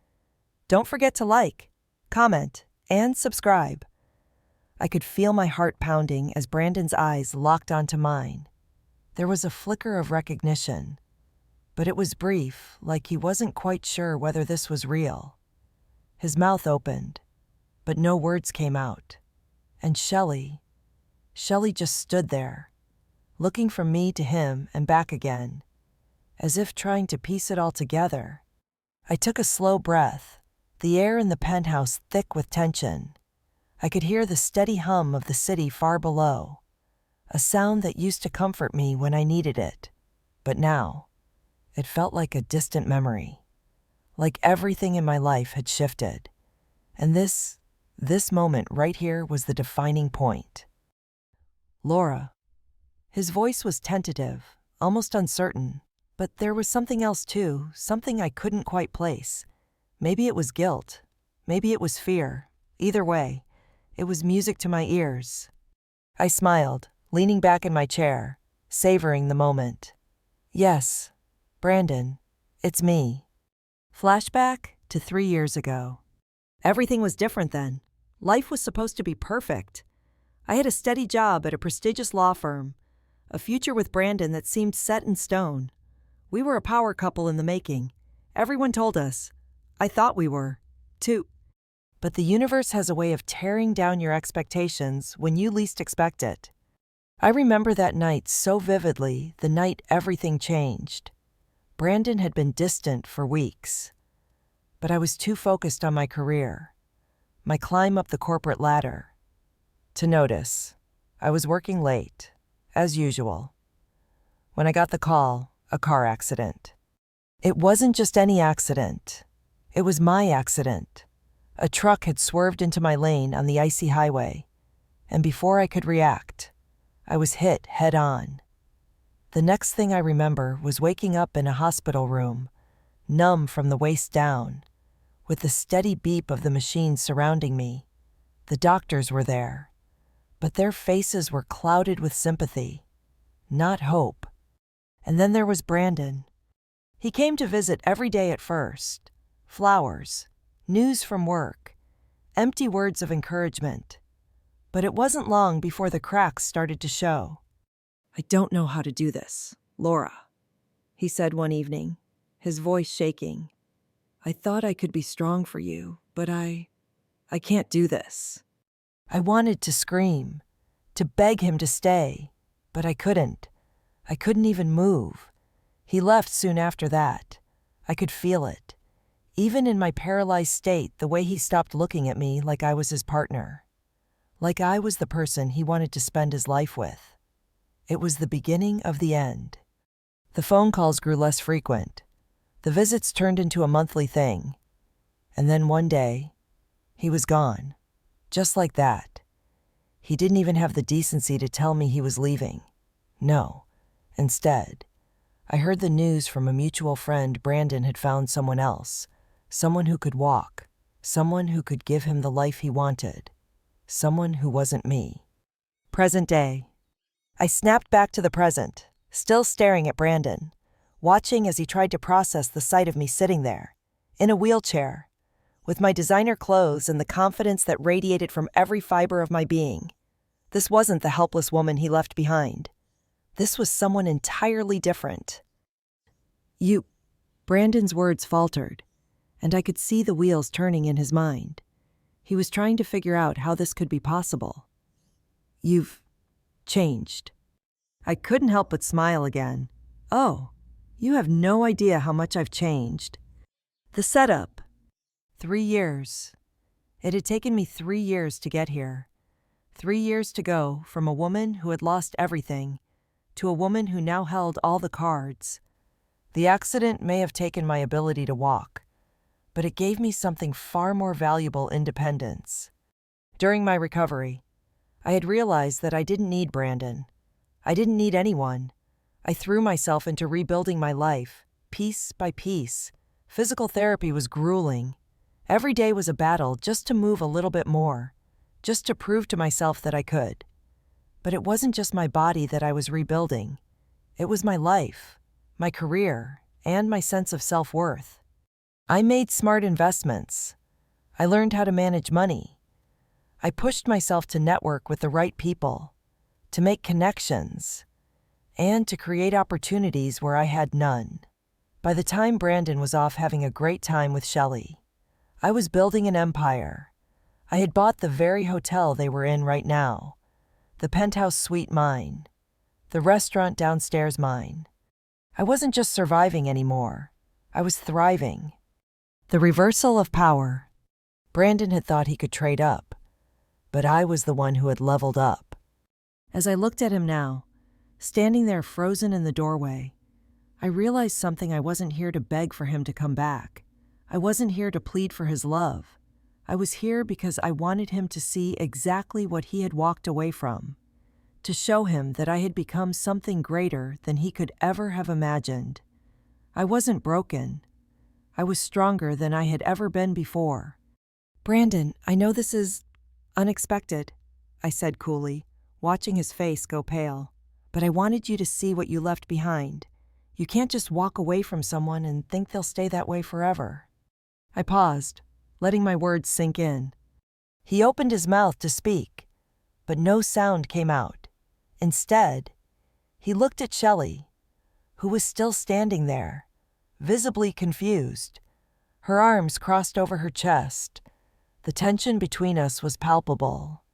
[SPEAKER 1] don't forget to like, comment, and subscribe. I could feel my heart pounding as Brandon's eyes locked onto mine. There was a flicker of recognition, but it was brief, like he wasn't quite sure whether this was real. His mouth opened, but no words came out. And Shelley just stood there, looking from me to him and back again, as if trying to piece it all together. I took a slow breath, the air in the penthouse thick with tension. I could hear the steady hum of the city far below, a sound that used to comfort me when I needed it. But now, it felt like a distant memory, like everything in my life had shifted. And this moment right here was the defining point. Laura. His voice was tentative, almost uncertain, but there was something else too, something I couldn't quite place. Maybe it was guilt, maybe it was fear. Either way, it was music to my ears. I smiled, leaning back in my chair, savoring the moment. Yes, Brandon, it's me. Flashback to 3 years ago. Everything was different then. Life was supposed to be perfect. I had a steady job at a prestigious law firm, a future with Brandon that seemed set in stone. We were a power couple in the making. Everyone told us. I thought we were, too. But the universe has a way of tearing down your expectations when you least expect it. I remember that night so vividly, the night everything changed. Brandon had been distant for weeks, but I was too focused on my career, my climb up the corporate ladder, to notice. I was working late, as usual. When I got the call, a car accident. It wasn't just any accident. It was my accident. A truck had swerved into my lane on the icy highway, and before I could react, I was hit head-on. The next thing I remember was waking up in a hospital room, numb from the waist down, with the steady beep of the machines surrounding me. The doctors were there, but their faces were clouded with sympathy, not hope. And then there was Brandon. He came to visit every day at first. Flowers, news from work, empty words of encouragement. But it wasn't long before the cracks started to show. "I don't know how to do this, Laura," he said one evening, his voice shaking. "I thought I could be strong for you, but I can't do this." I wanted to scream, to beg him to stay, but I couldn't. I couldn't even move. He left soon after that. I could feel it. Even in my paralyzed state, the way he stopped looking at me like I was his partner. Like I was the person he wanted to spend his life with. It was the beginning of the end. The phone calls grew less frequent. The visits turned into a monthly thing. And then one day, he was gone. Just like that. He didn't even have the decency to tell me he was leaving. No. Instead, I heard the news from a mutual friend Brandon had found someone else, someone who could walk, someone who could give him the life he wanted, someone who wasn't me. Present day. I snapped back to the present, still staring at Brandon, watching as he tried to process the sight of me sitting there, in a wheelchair, with my designer clothes and the confidence that radiated from every fiber of my being. This wasn't the helpless woman he left behind. This was someone entirely different. Brandon's words faltered, and I could see the wheels turning in his mind. He was trying to figure out how this could be possible. "You've changed." I couldn't help but smile again. "Oh, you have no idea how much I've changed." The setup. 3 years. It had taken me 3 years to get here. 3 years to go from a woman who had lost everything to a woman who now held all the cards. The accident may have taken my ability to walk, but it gave me something far more valuable: independence. During my recovery, I had realized that I didn't need Brandon. I didn't need anyone. I threw myself into rebuilding my life, piece by piece. Physical therapy was grueling. Every day was a battle just to move a little bit more, just to prove to myself that I could. But it wasn't just my body that I was rebuilding. It was my life, my career, and my sense of self-worth. I made smart investments. I learned how to manage money. I pushed myself to network with the right people, to make connections, and to create opportunities where I had none. By the time Brandon was off having a great time with Shelley, I was building an empire. I had bought the very hotel they were in right now, the penthouse suite mine, the restaurant downstairs mine. I wasn't just surviving anymore. I was thriving. The reversal of power. Brandon had thought he could trade up, but I was the one who had leveled up. As I looked at him now, standing there frozen in the doorway, I realized something. I wasn't here to beg for him to come back. I wasn't here to plead for his love. I was here because I wanted him to see exactly what he had walked away from, to show him that I had become something greater than he could ever have imagined. I wasn't broken. I was stronger than I had ever been before. "Brandon, I know this is unexpected," I said coolly, watching his face go pale. "But I wanted you to see what you left behind. You can't just walk away from someone and think they'll stay that way forever." I paused, letting my words sink in. He opened his mouth to speak, but no sound came out. Instead, he looked at Shelley, who was still standing there, visibly confused. Her arms crossed over her chest. The tension between us was palpable.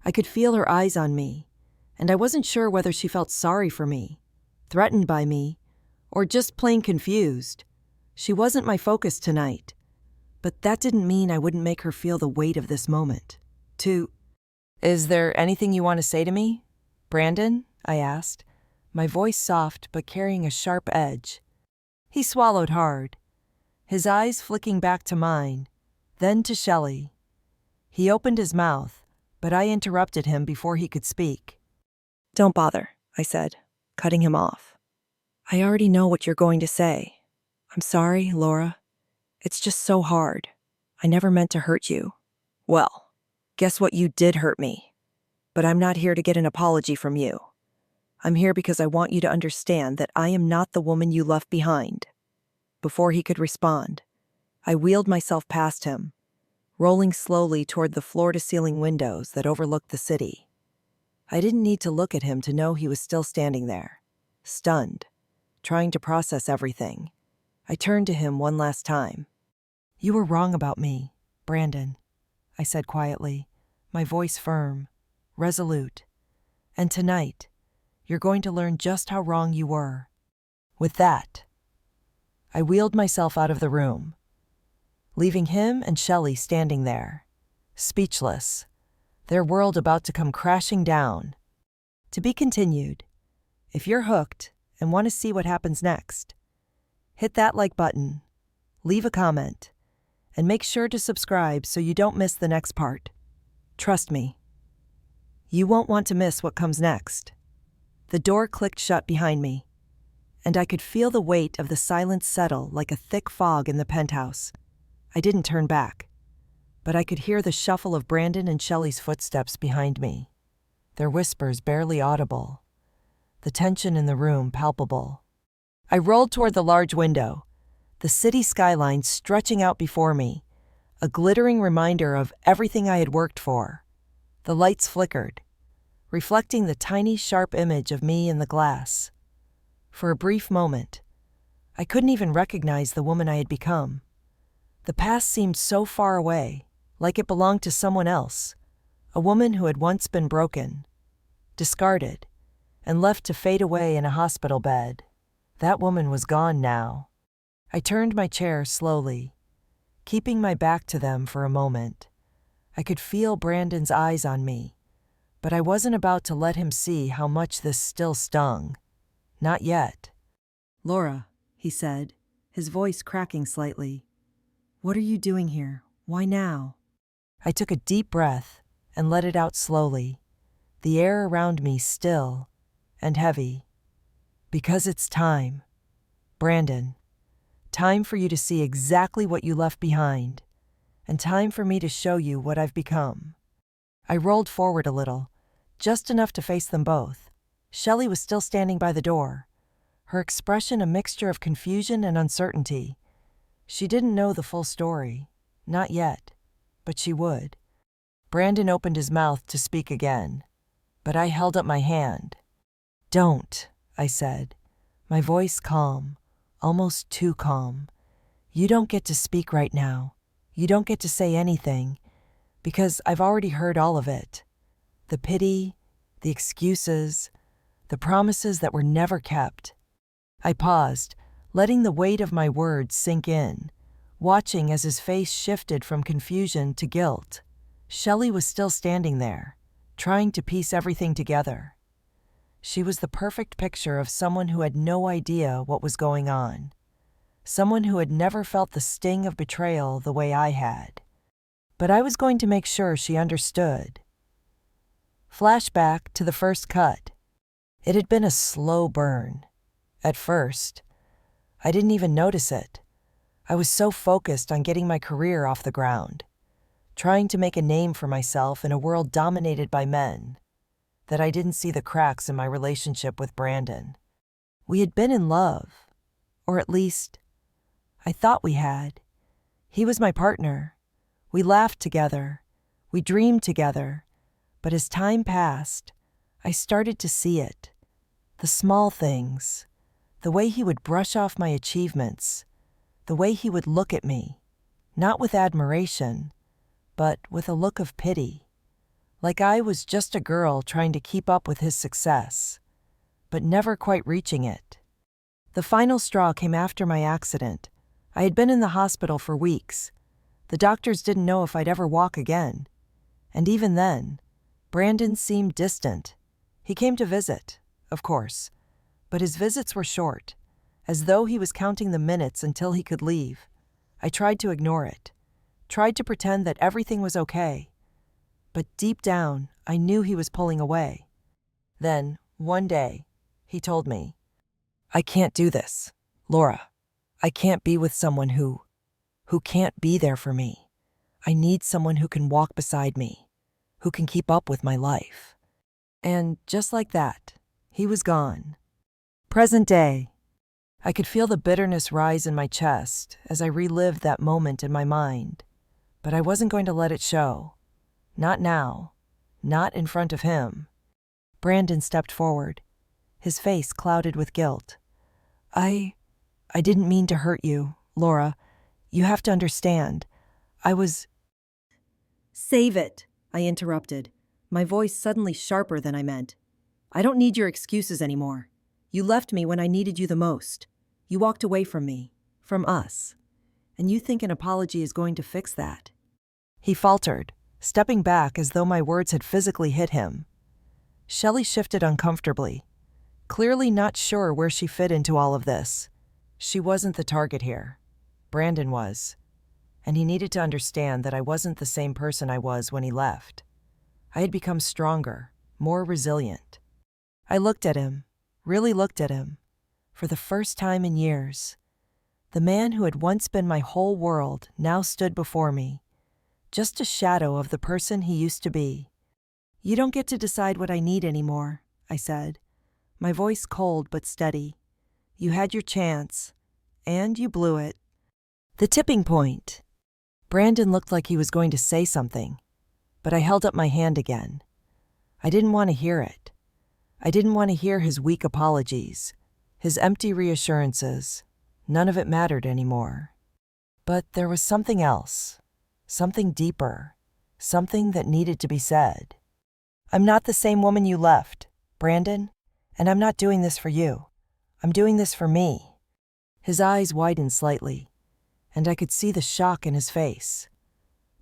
[SPEAKER 1] I could feel her eyes on me, and I wasn't sure whether she felt sorry for me, threatened by me, or just plain confused. She wasn't my focus tonight, but that didn't mean I wouldn't make her feel the weight of this moment. "Is there anything you want to say to me, Brandon?" I asked, my voice soft but carrying a sharp edge. He swallowed hard, his eyes flicking back to mine, then to Shelley. He opened his mouth, but I interrupted him before he could speak. "Don't bother," I said, cutting him off. "I already know what you're going to say. I'm sorry, Laura. It's just so hard. I never meant to hurt you." "Well, guess what? You did hurt me. But I'm not here to get an apology from you. I'm here because I want you to understand that I am not the woman you left behind." Before he could respond, I wheeled myself past him, rolling slowly toward the floor-to-ceiling windows that overlooked the city. I didn't need to look at him to know he was still standing there, stunned, trying to process everything. I turned to him one last time. "You were wrong about me, Brandon," I said quietly, my voice firm, resolute. "And tonight, you're going to learn just how wrong you were." With that, I wheeled myself out of the room, leaving him and Shelley standing there, speechless, their world about to come crashing down. To be continued. If you're hooked and want to see what happens next, hit that like button, leave a comment, and make sure to subscribe so you don't miss the next part. Trust me, you won't want to miss what comes next. The door clicked shut behind me, and I could feel the weight of the silence settle like a thick fog in the penthouse. I didn't turn back, but I could hear the shuffle of Brandon and Shelley's footsteps behind me, their whispers barely audible, the tension in the room palpable. I rolled toward the large window, the city skyline stretching out before me, a glittering reminder of everything I had worked for. The lights flickered, reflecting the tiny, sharp image of me in the glass. For a brief moment, I couldn't even recognize the woman I had become. The past seemed so far away, like it belonged to someone else, a woman who had once been broken, discarded, and left to fade away in a hospital bed. That woman was gone now. I turned my chair slowly, keeping my back to them for a moment. I could feel Brandon's eyes on me, but I wasn't about to let him see how much this still stung. Not yet. "Laura," he said, his voice cracking slightly. "What are you doing here? Why now?" I took a deep breath and let it out slowly, the air around me still and heavy. "Because it's time, Brandon. Time for you to see exactly what you left behind. and time for me to show you what I've become." I rolled forward a little, just enough to face them both. Shelley was still standing by the door, her expression a mixture of confusion and uncertainty. She didn't know the full story, not yet, but she would. Brandon opened his mouth to speak again, but I held up my hand. "Don't," I said, my voice calm, almost too calm. "You don't get to speak right now. You don't get to say anything, because I've already heard all of it. The pity, the excuses, the promises that were never kept." I paused, letting the weight of my words sink in, watching as his face shifted from confusion to guilt. Shelley was still standing there, trying to piece everything together. She was the perfect picture of someone who had no idea what was going on. Someone who had never felt the sting of betrayal the way I had. But I was going to make sure she understood. Flashback to the first cut. It had been a slow burn. At first, I didn't even notice it. I was so focused on getting my career off the ground, trying to make a name for myself in a world dominated by men, that I didn't see the cracks in my relationship with Brandon. We had been in love, or at least, I thought we had. He was my partner. We laughed together. We dreamed together. But as time passed, I started to see it. The small things. The way he would brush off my achievements. The way he would look at me. Not with admiration, but with a look of pity. Like I was just a girl trying to keep up with his success, but never quite reaching it. The final straw came after my accident. I had been in the hospital for weeks. The doctors didn't know if I'd ever walk again. And even then, Brandon seemed distant. He came to visit, of course, but his visits were short, as though he was counting the minutes until he could leave. I tried to ignore it, tried to pretend that everything was okay. But deep down, I knew he was pulling away. Then, one day, he told me, "I can't do this, Laura. I can't be with someone who can't be there for me. I need someone who can walk beside me, who can keep up with my life." And just like that, he was gone. Present day. I could feel the bitterness rise in my chest as I relived that moment in my mind, but I wasn't going to let it show. Not now. Not in front of him. Brandon stepped forward, his face clouded with guilt. I didn't mean to hurt you, Laura. You have to understand. I was..." "Save it," I interrupted, my voice suddenly sharper than I meant. "I don't need your excuses anymore. You left me when I needed you the most. You walked away from me, from us. And you think an apology is going to fix that?" He faltered, stepping back as though my words had physically hit him. Shelley shifted uncomfortably, clearly not sure where she fit into all of this. She wasn't the target here. Brandon was. And he needed to understand that I wasn't the same person I was when he left. I had become stronger, more resilient. I looked at him, really looked at him, for the first time in years. The man who had once been my whole world now stood before me, just a shadow of the person he used to be. "You don't get to decide what I need anymore," I said, my voice cold but steady. "You had your chance, and you blew it." The tipping point. Brandon looked like he was going to say something, but I held up my hand again. I didn't want to hear it. I didn't want to hear his weak apologies, his empty reassurances. None of it mattered anymore. But there was something else, something deeper, something that needed to be said. "I'm not the same woman you left, Brandon, and I'm not doing this for you. I'm doing this for me." His eyes widened slightly, and I could see the shock in his face.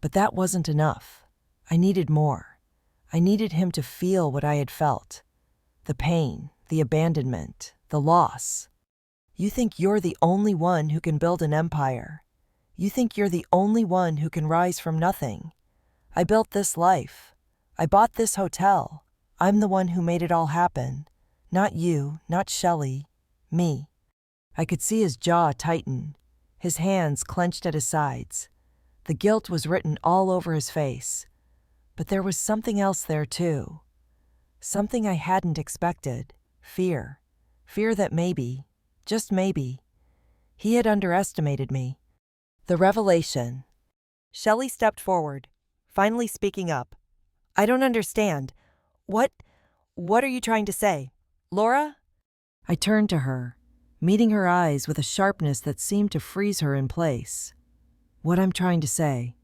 [SPEAKER 1] But that wasn't enough. I needed more. I needed him to feel what I had felt. The pain, the abandonment, the loss. "You think you're the only one who can build an empire. You think you're the only one who can rise from nothing. I built this life. I bought this hotel. I'm the one who made it all happen. Not you, not Shelley, me." I could see his jaw tighten, his hands clenched at his sides. The guilt was written all over his face. But there was something else there too. Something I hadn't expected. Fear. Fear that maybe, just maybe, he had underestimated me. The revelation. Shelley stepped forward, finally speaking up. I don't understand. What are you trying to say? Laura? I turned to her, meeting her eyes with a sharpness that seemed to freeze her in place. What I'm trying to say,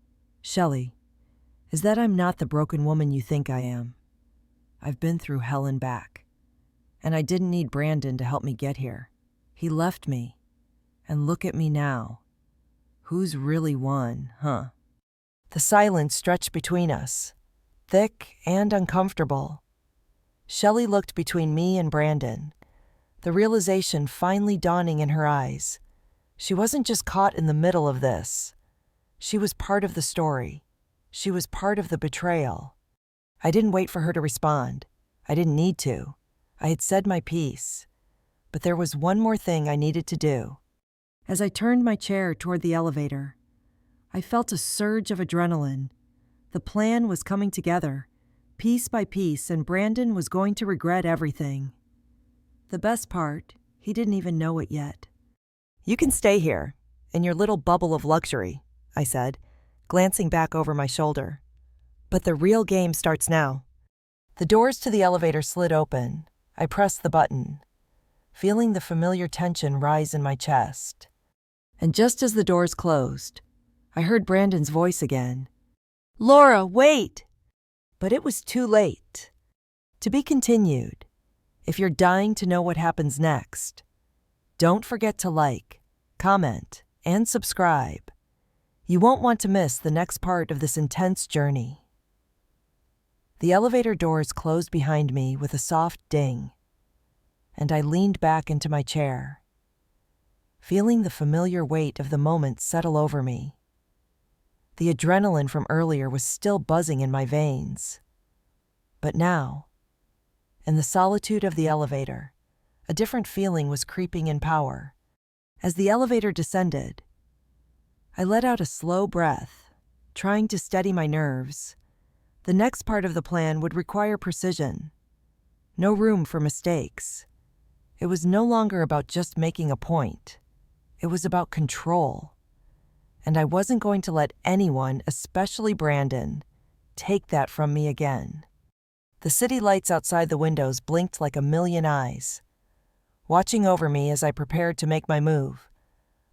[SPEAKER 1] Shelley, is that I'm not the broken woman you think I am. I've been through hell and back. And I didn't need Brandon to help me get here. He left me. And look at me now. Who's really won, huh? The silence stretched between us, thick and uncomfortable. Shelley looked between me and Brandon, the realization finally dawning in her eyes. She wasn't just caught in the middle of this. She was part of the story. She was part of the betrayal. I didn't wait for her to respond. I didn't need to. I had said my piece. But there was one more thing I needed to do. As I turned my chair toward the elevator, I felt a surge of adrenaline. The plan was coming together, piece by piece, and Brandon was going to regret everything. The best part, he didn't even know it yet. You can stay here, in your little bubble of luxury, I said, glancing back over my shoulder. But the real game starts now. The doors to the elevator slid open. I pressed the button, feeling the familiar tension rise in my chest. And just as the doors closed, I heard Brandon's voice again. Laura, wait! But it was too late. To be continued. If you're dying to know what happens next, don't forget to like, comment, and subscribe. You won't want to miss the next part of this intense journey. The elevator doors closed behind me with a soft ding, and I leaned back into my chair, feeling the familiar weight of the moment settle over me. The adrenaline from earlier was still buzzing in my veins. But now, in the solitude of the elevator, a different feeling was creeping in power. As the elevator descended, I let out a slow breath, trying to steady my nerves. The next part of the plan would require precision. No room for mistakes. It was no longer about just making a point. It was about control. And I wasn't going to let anyone, especially Brandon, take that from me again. The city lights outside the windows blinked like a million eyes, watching over me as I prepared to make my move.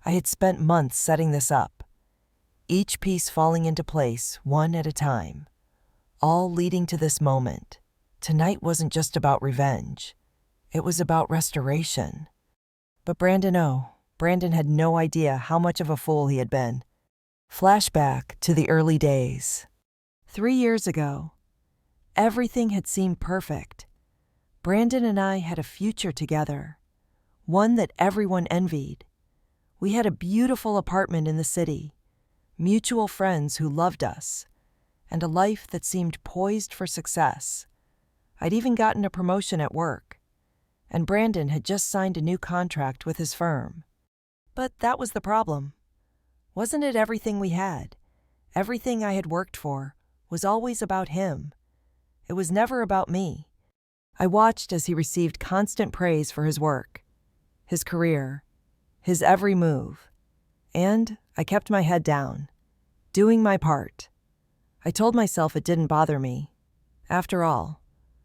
[SPEAKER 1] I had spent months setting this up, each piece falling into place one at a time, all leading to this moment. Tonight wasn't just about revenge. It was about restoration. But Brandon had no idea how much of a fool he had been. Flashback to the early days. 3 years ago, everything had seemed perfect. Brandon and I had a future together, one that everyone envied. We had a beautiful apartment in the city, mutual friends who loved us, and a life that seemed poised for success. I'd even gotten a promotion at work, and Brandon had just signed a new contract with his firm. But that was the problem. Wasn't it everything we had? Everything I had worked for was always about him. It was never about me. I watched as he received constant praise for his work, his career, his every move. And I kept my head down, doing my part. I told myself it didn't bother me. After all,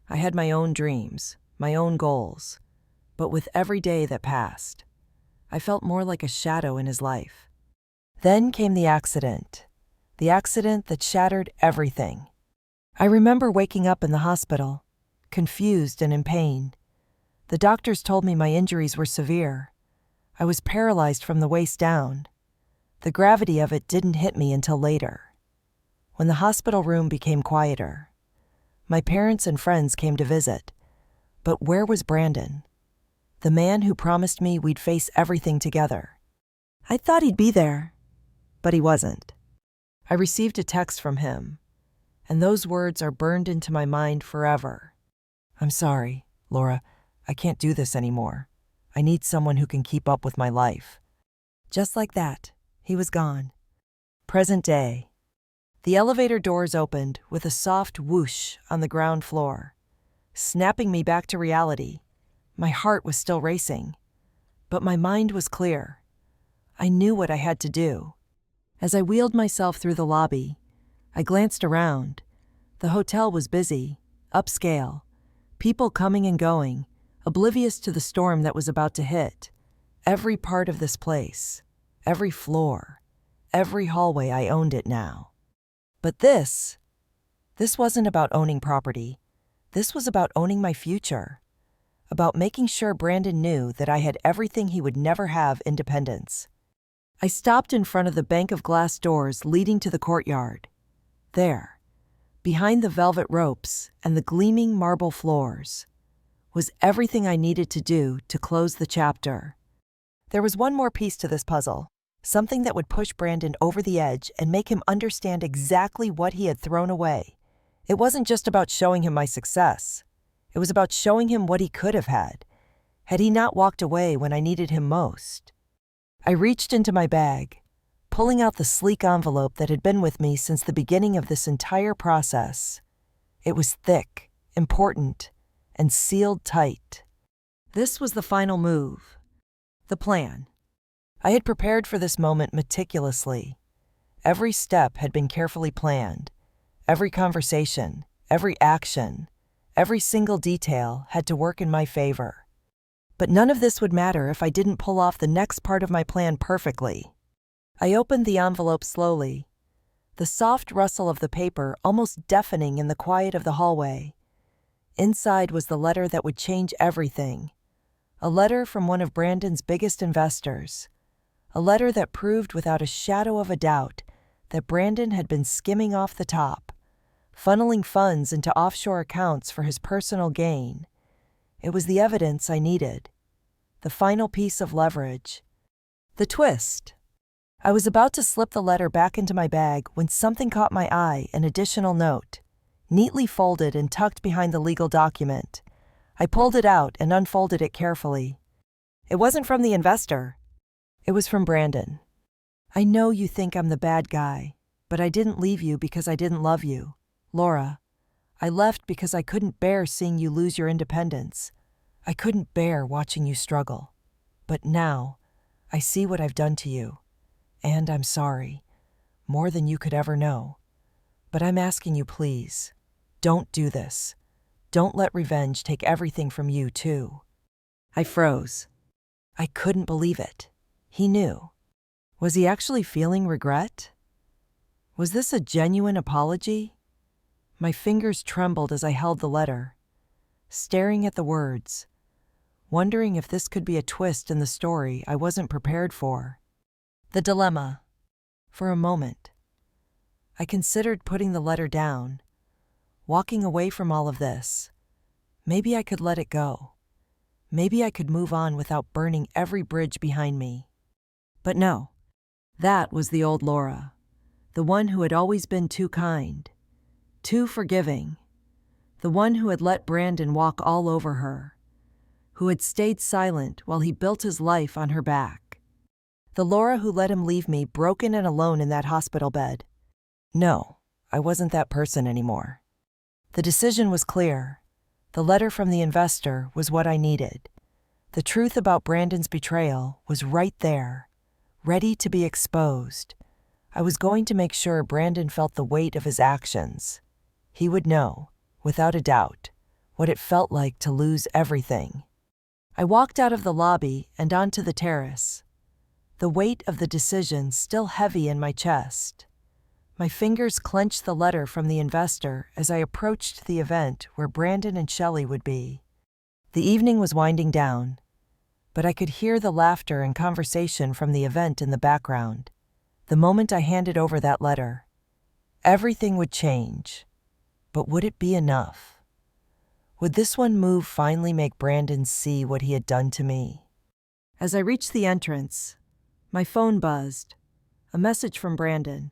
[SPEAKER 1] I had my own dreams, my own goals. But with every day that passed, I felt more like a shadow in his life. Then came the accident that shattered everything. I remember waking up in the hospital, confused and in pain. The doctors told me my injuries were severe. I was paralyzed from the waist down. The gravity of it didn't hit me until later. When the hospital room became quieter, my parents and friends came to visit. But where was Brandon? The man who promised me we'd face everything together. I thought he'd be there, but he wasn't. I received a text from him, and those words are burned into my mind forever. I'm sorry, Laura. I can't do this anymore. I need someone who can keep up with my life. Just like that, he was gone. Present day. The elevator doors opened with a soft whoosh on the ground floor, snapping me back to reality. My heart was still racing, but my mind was clear. I knew what I had to do. As I wheeled myself through the lobby, I glanced around. The hotel was busy, upscale, people coming and going, oblivious to the storm that was about to hit. Every part of this place, every floor, every hallway, I owned it now. But this wasn't about owning property. This was about owning my future. About making sure Brandon knew that I had everything he would never have: independence. I stopped in front of the bank of glass doors leading to the courtyard. There, behind the velvet ropes and the gleaming marble floors, was everything I needed to do to close the chapter. There was one more piece to this puzzle, something that would push Brandon over the edge and make him understand exactly what he had thrown away. It wasn't just about showing him my success. It was about showing him what he could have had he not walked away when I needed him most. I reached into my bag, pulling out the sleek envelope that had been with me since the beginning of this entire process. It was thick, important, and sealed tight. This was the final move. The plan. I had prepared for this moment meticulously. Every step had been carefully planned. Every conversation, every action, every single detail had to work in my favor. But none of this would matter if I didn't pull off the next part of my plan perfectly. I opened the envelope slowly, the soft rustle of the paper almost deafening in the quiet of the hallway. Inside was the letter that would change everything. A letter from one of Brandon's biggest investors. A letter that proved without a shadow of a doubt that Brandon had been skimming off the top, funneling funds into offshore accounts for his personal gain. It was the evidence I needed. The final piece of leverage. The twist. I was about to slip the letter back into my bag when something caught my eye: an additional note, neatly folded and tucked behind the legal document. I pulled it out and unfolded it carefully. It wasn't from the investor. It was from Brandon. I know you think I'm the bad guy, but I didn't leave you because I didn't love you, Laura. I left because I couldn't bear seeing you lose your independence. I couldn't bear watching you struggle. But now, I see what I've done to you. And I'm sorry, more than you could ever know. But I'm asking you, please, don't do this. Don't let revenge take everything from you, too. I froze. I couldn't believe it. He knew. Was he actually feeling regret? Was this a genuine apology? My fingers trembled as I held the letter, staring at the words, wondering if this could be a twist in the story I wasn't prepared for. The dilemma. For a moment, I considered putting the letter down, walking away from all of this. Maybe I could let it go. Maybe I could move on without burning every bridge behind me. But no, that was the old Laura, the one who had always been too kind, too forgiving, the one who had let Brandon walk all over her, who had stayed silent while he built his life on her back. The Laura who let him leave me broken and alone in that hospital bed. No, I wasn't that person anymore. The decision was clear. The letter from the investor was what I needed. The truth about Brandon's betrayal was right there, ready to be exposed. I was going to make sure Brandon felt the weight of his actions. He would know, without a doubt, what it felt like to lose everything. I walked out of the lobby and onto the terrace, the weight of the decision still heavy in my chest. My fingers clenched the letter from the investor as I approached the event where Brandon and Shelley would be. The evening was winding down, but I could hear the laughter and conversation from the event in the background. The moment I handed over that letter, everything would change. But would it be enough? Would this one move finally make Brandon see what he had done to me? As I reached the entrance, my phone buzzed. A message from Brandon.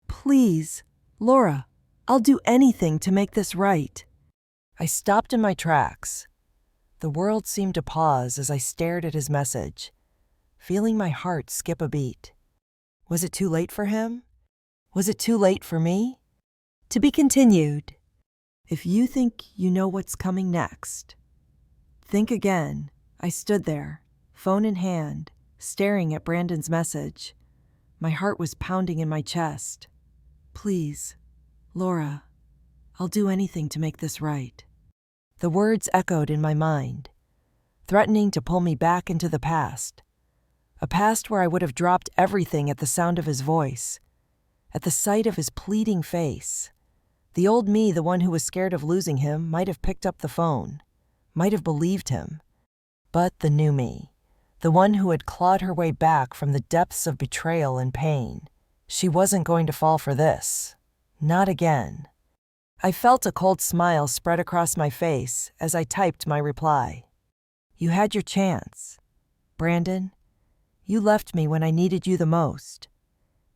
[SPEAKER 1] Please, Laura, I'll do anything to make this right. I stopped in my tracks. The world seemed to pause as I stared at his message, feeling my heart skip a beat. Was it too late for him? Was it too late for me? To be continued. If you think you know what's coming next, think again. I stood there, phone in hand, staring at Brandon's message. My heart was pounding in my chest. Please, Laura, I'll do anything to make this right. The words echoed in my mind, threatening to pull me back into the past. A past where I would have dropped everything at the sound of his voice, at the sight of his pleading face. The old me, the one who was scared of losing him, might have picked up the phone, might have believed him. But the new me, the one who had clawed her way back from the depths of betrayal and pain, she wasn't going to fall for this. Not again. I felt a cold smile spread across my face as I typed my reply. You had your chance. Brandon, you left me when I needed you the most.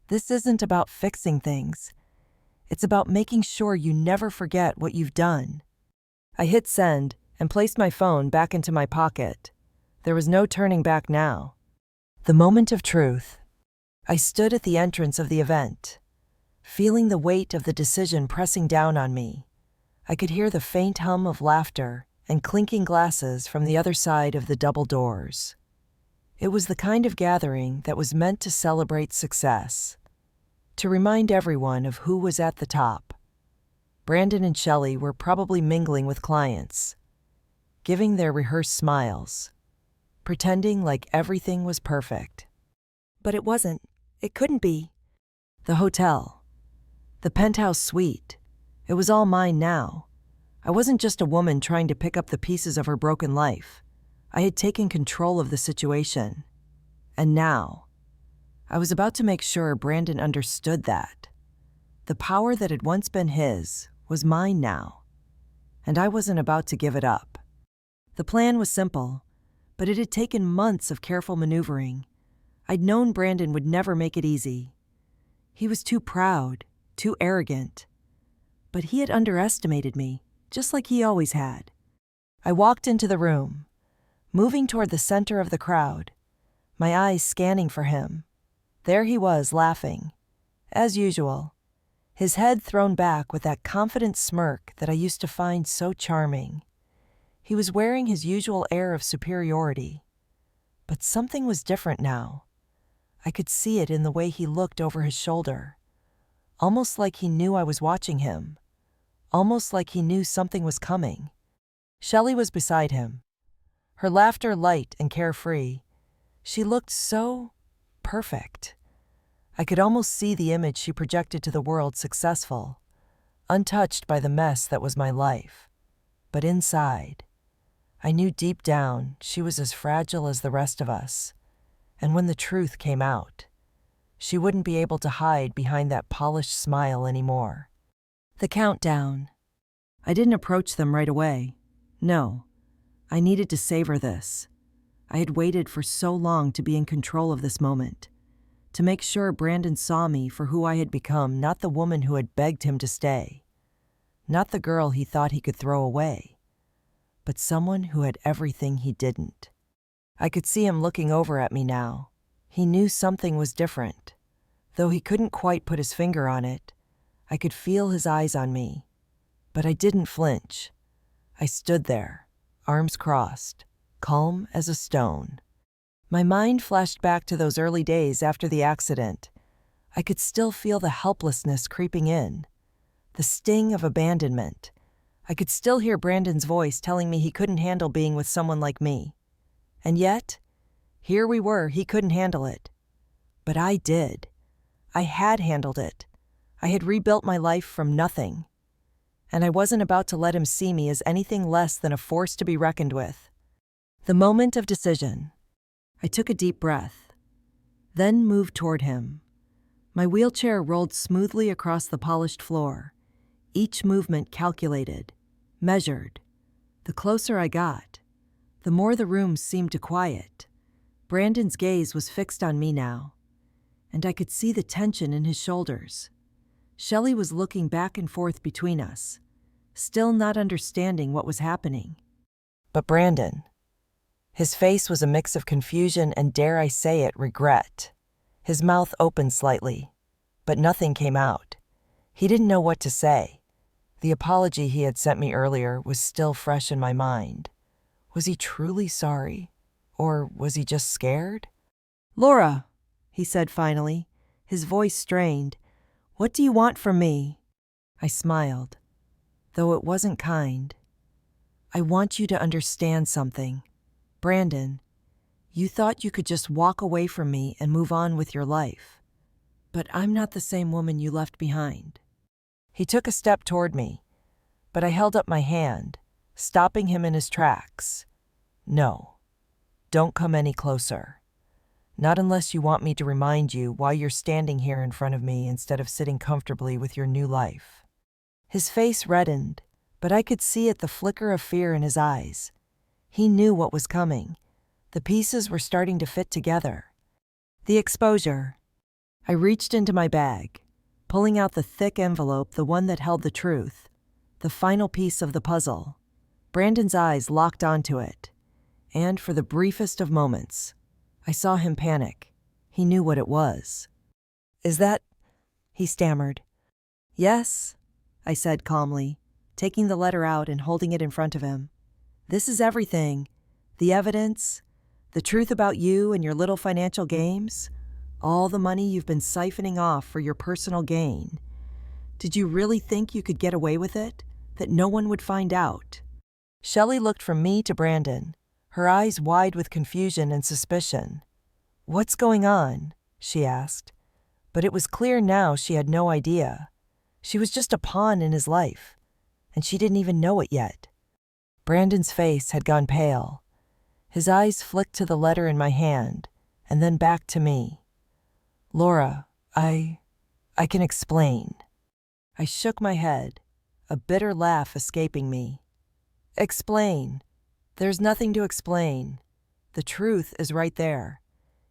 [SPEAKER 1] This isn't about fixing things. It's about making sure you never forget what you've done. I hit send and placed my phone back into my pocket. There was no turning back now. The moment of truth. I stood at the entrance of the event, feeling the weight of the decision pressing down on me. I could hear the faint hum of laughter and clinking glasses from the other side of the double doors. It was the kind of gathering that was meant to celebrate success, to remind everyone of who was at the top. Brandon and Shelley were probably mingling with clients, giving their rehearsed smiles, pretending like everything was perfect. But it wasn't. It couldn't be. The hotel, the penthouse suite, it was all mine now. I wasn't just a woman trying to pick up the pieces of her broken life. I had taken control of the situation. And now, I was about to make sure Brandon understood that. The power that had once been his was mine now, and I wasn't about to give it up. The plan was simple, but it had taken months of careful maneuvering. I'd known Brandon would never make it easy. He was too proud, too arrogant. But he had underestimated me, just like he always had. I walked into the room, moving toward the center of the crowd, my eyes scanning for him. There he was, laughing, as usual, his head thrown back with that confident smirk that I used to find so charming. He was wearing his usual air of superiority, but something was different now. I could see it in the way he looked over his shoulder, almost like he knew I was watching him, almost like he knew something was coming. Shelley was beside him, her laughter light and carefree. She looked so perfect. I could almost see the image she projected to the world, successful, untouched by the mess that was my life. But inside, I knew deep down she was as fragile as the rest of us. And when the truth came out, she wouldn't be able to hide behind that polished smile anymore. The countdown. I didn't approach them right away. No, I needed to savor this. I had waited for so long to be in control of this moment, to make sure Brandon saw me for who I had become, not the woman who had begged him to stay, not the girl he thought he could throw away, but someone who had everything he didn't. I could see him looking over at me now. He knew something was different. Though he couldn't quite put his finger on it, I could feel his eyes on me. But I didn't flinch. I stood there, arms crossed, calm as a stone. My mind flashed back to those early days after the accident. I could still feel the helplessness creeping in, the sting of abandonment. I could still hear Brandon's voice telling me he couldn't handle being with someone like me. And yet, here we were, he couldn't handle it. But I did. I had handled it. I had rebuilt my life from nothing. And I wasn't about to let him see me as anything less than a force to be reckoned with. The moment of decision. I took a deep breath, then moved toward him. My wheelchair rolled smoothly across the polished floor, each movement calculated, measured. The closer I got, the more the room seemed to quiet. Brandon's gaze was fixed on me now, and I could see the tension in his shoulders. Shelley was looking back and forth between us, still not understanding what was happening. But Brandon, his face was a mix of confusion and, dare I say it, regret. His mouth opened slightly,
[SPEAKER 2] but nothing came out. He didn't know what to say. The apology he had sent me earlier was still fresh in my mind. Was he truly sorry? Or was he just scared?
[SPEAKER 1] "Laura," he said finally, his voice strained, "what do you want from me?" I smiled, though it wasn't kind. "I want you to understand something. Brandon, you thought you could just walk away from me and move on with your life. But I'm not the same woman you left behind."
[SPEAKER 2] He took a step toward me, but I held up my hand, stopping him in his tracks. "No, don't come any closer. Not unless you want me to remind you why you're standing here in front of me instead of sitting comfortably with your new life." His face reddened, but I could see at the flicker of fear in his eyes. He knew what was coming. The pieces were starting to fit together. The exposure. I reached into my bag, pulling out the thick envelope, the one that held the truth, the final piece of the puzzle. Brandon's eyes locked onto it, and for the briefest of moments, I saw him panic. He knew what it was.
[SPEAKER 1] "Is that?" he stammered. "Yes," I said calmly, taking the letter out and holding it in front of him. "This is everything. The evidence, the truth about you and your little financial games, all the money you've been siphoning off for your personal gain. Did you really think you could get away with it? That no one would find out?"
[SPEAKER 2] Shelley looked from me to Brandon, her eyes wide with confusion and suspicion. "What's going on?" she asked. But it was clear now she had no idea. She was just a pawn in his life, and she didn't even know it yet. Brandon's face had gone pale. His eyes flicked to the letter in my hand, and then back to me. "Laura, I can explain." I shook my head, a bitter laugh escaping me. "Explain? There's nothing to explain. The truth is right there.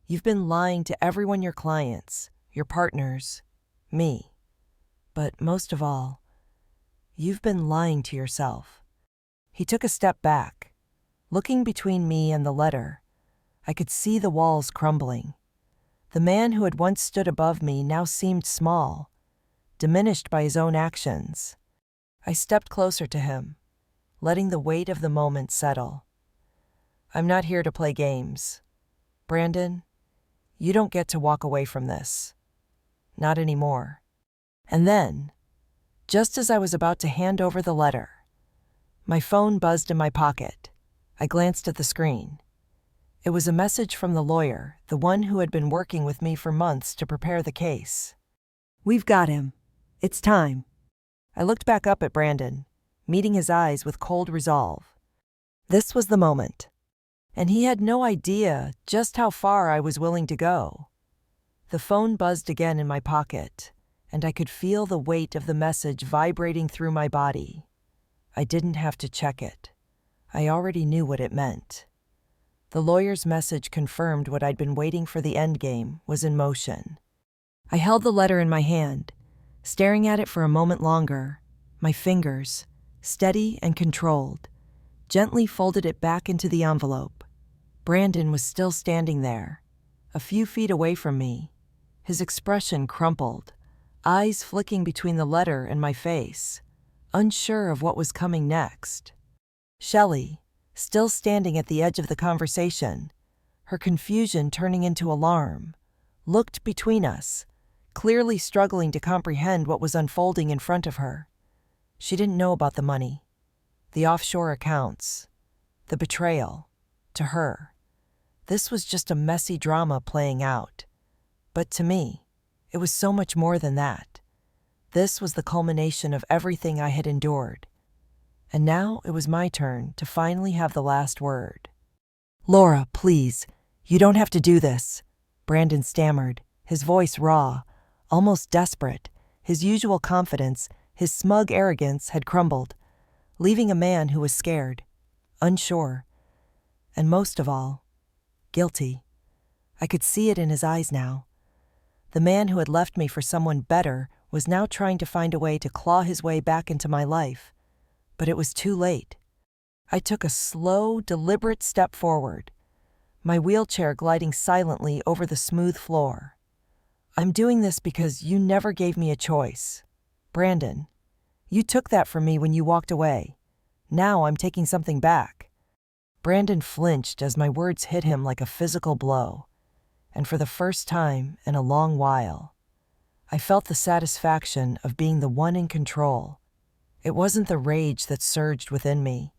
[SPEAKER 2] You've been lying to everyone, your clients, your partners, me. But most of all, you've been lying to yourself." He took a step back. Looking between me and the letter, I could see the walls crumbling. The man who had once stood above me now seemed small, diminished by his own actions. I stepped closer to him, letting the weight of the moment settle. "I'm not here to play games. Brandon, you don't get to walk away from this. Not anymore." And then, just as I was about to hand over the letter, my phone buzzed in my pocket. I glanced at the screen. It was a message from the lawyer, the one who had been working with me for months to prepare the case.
[SPEAKER 1] "We've got him. It's time."
[SPEAKER 2] I looked back up at Brandon, meeting his eyes with cold resolve. This was the moment, and he had no idea just how far I was willing to go. The phone buzzed again in my pocket, and I could feel the weight of the message vibrating through my body. I didn't have to check it. I already knew what it meant. The lawyer's message confirmed what I'd been waiting for. The endgame was in motion. I held the letter in my hand, staring at it for a moment longer. My fingers, steady and controlled, gently folded it back into the envelope. Brandon was still standing there, a few feet away from me, his expression crumpled, eyes flicking between the letter and my face, unsure of what was coming next. Shelley, still standing at the edge of the conversation, her confusion turning into alarm, looked between us, clearly struggling to comprehend what was unfolding in front of her. She didn't know about the money, the offshore accounts, the betrayal. To her, this was just a messy drama playing out. But to me, it was so much more than that. This was the culmination of everything I had endured. And now it was my turn to finally have the last word. "Laura, please, you don't have to do this," Brandon stammered, his voice raw, almost desperate. His usual confidence, his smug arrogance had crumbled, leaving a man who was scared, unsure, and most of all, guilty. I could see it in his eyes now. The man who had left me for someone better was now trying to find a way to claw his way back into my life. But it was too late. I took a slow, deliberate step forward, my wheelchair gliding silently over the smooth floor. I'm doing this because you never gave me a choice. Brandon, you took that from me when you walked away. Now I'm taking something back. Brandon flinched as my words hit him like a physical blow, and for the first time in a long while, I felt the satisfaction of being the one in control. It wasn't the rage that surged within me,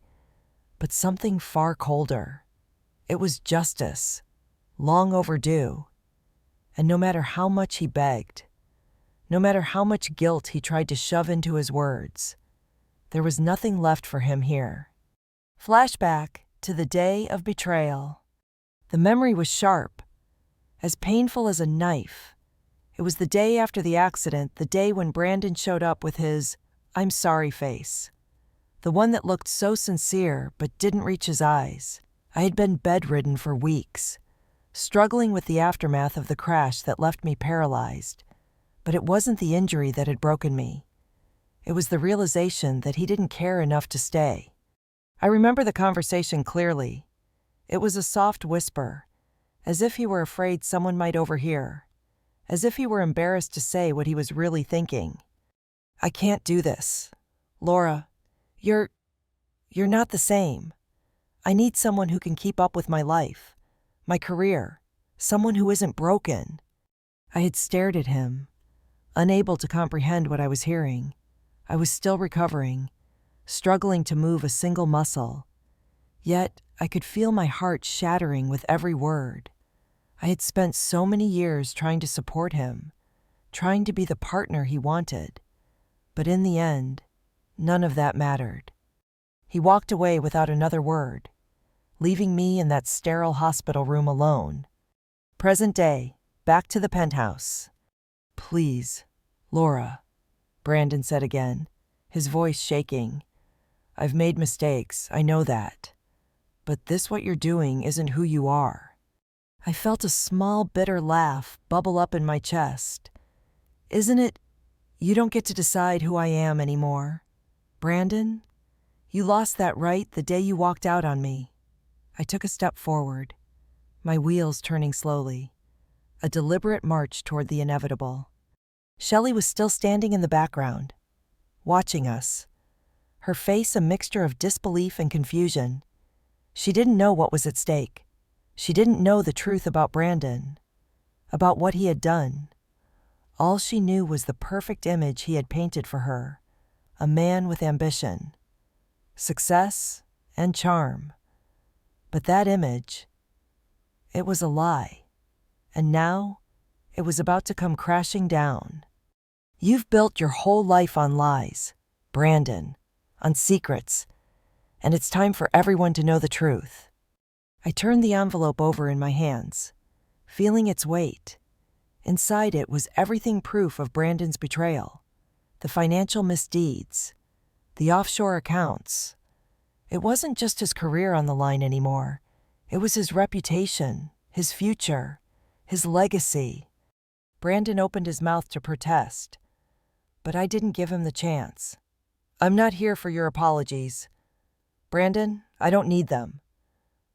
[SPEAKER 2] but something far colder. It was justice, long overdue. And no matter how much he begged, no matter how much guilt he tried to shove into his words, there was nothing left for him here. Flashback to the day of betrayal. The memory was sharp, as painful as a knife. It was the day after the accident, the day when Brandon showed up with his "I'm sorry" face. The one that looked so sincere but didn't reach his eyes. I had been bedridden for weeks, struggling with the aftermath of the crash that left me paralyzed. But it wasn't the injury that had broken me. It was the realization that he didn't care enough to stay. I remember the conversation clearly. It was a soft whisper, as if he were afraid someone might overhear, as if he were embarrassed to say what he was really thinking. "I can't do this. Laura, you're not the same. I need someone who can keep up with my life, my career, someone who isn't broken." I had stared at him, unable to comprehend what I was hearing. I was still recovering, struggling to move a single muscle. Yet I could feel my heart shattering with every word. I had spent so many years trying to support him, trying to be the partner he wanted. But in the end, none of that mattered. He walked away without another word, leaving me in that sterile hospital room alone. Present day, back to the penthouse. "Please, Laura," Brandon said again, his voice shaking. "I've made mistakes, I know that. But this what you're doing isn't who you are." I felt a small, bitter laugh bubble up in my chest. "Isn't it? You don't get to decide who I am anymore. Brandon, you lost that right the day you walked out on me." I took a step forward, my wheels turning slowly, a deliberate march toward the inevitable. Shelley was still standing in the background, watching us, her face a mixture of disbelief and confusion. She didn't know what was at stake. She didn't know the truth about Brandon, about what he had done. All she knew was the perfect image he had painted for her, a man with ambition, success, and charm. But that image, it was a lie, and now it was about to come crashing down. "You've built your whole life on lies, Brandon, on secrets, and it's time for everyone to know the truth." I turned the envelope over in my hands, feeling its weight. Inside it was everything proof of Brandon's betrayal, the financial misdeeds, the offshore accounts. It wasn't just his career on the line anymore. It was his reputation, his future, his legacy. Brandon opened his mouth to protest, but I didn't give him the chance. "I'm not here for your apologies. Brandon, I don't need them.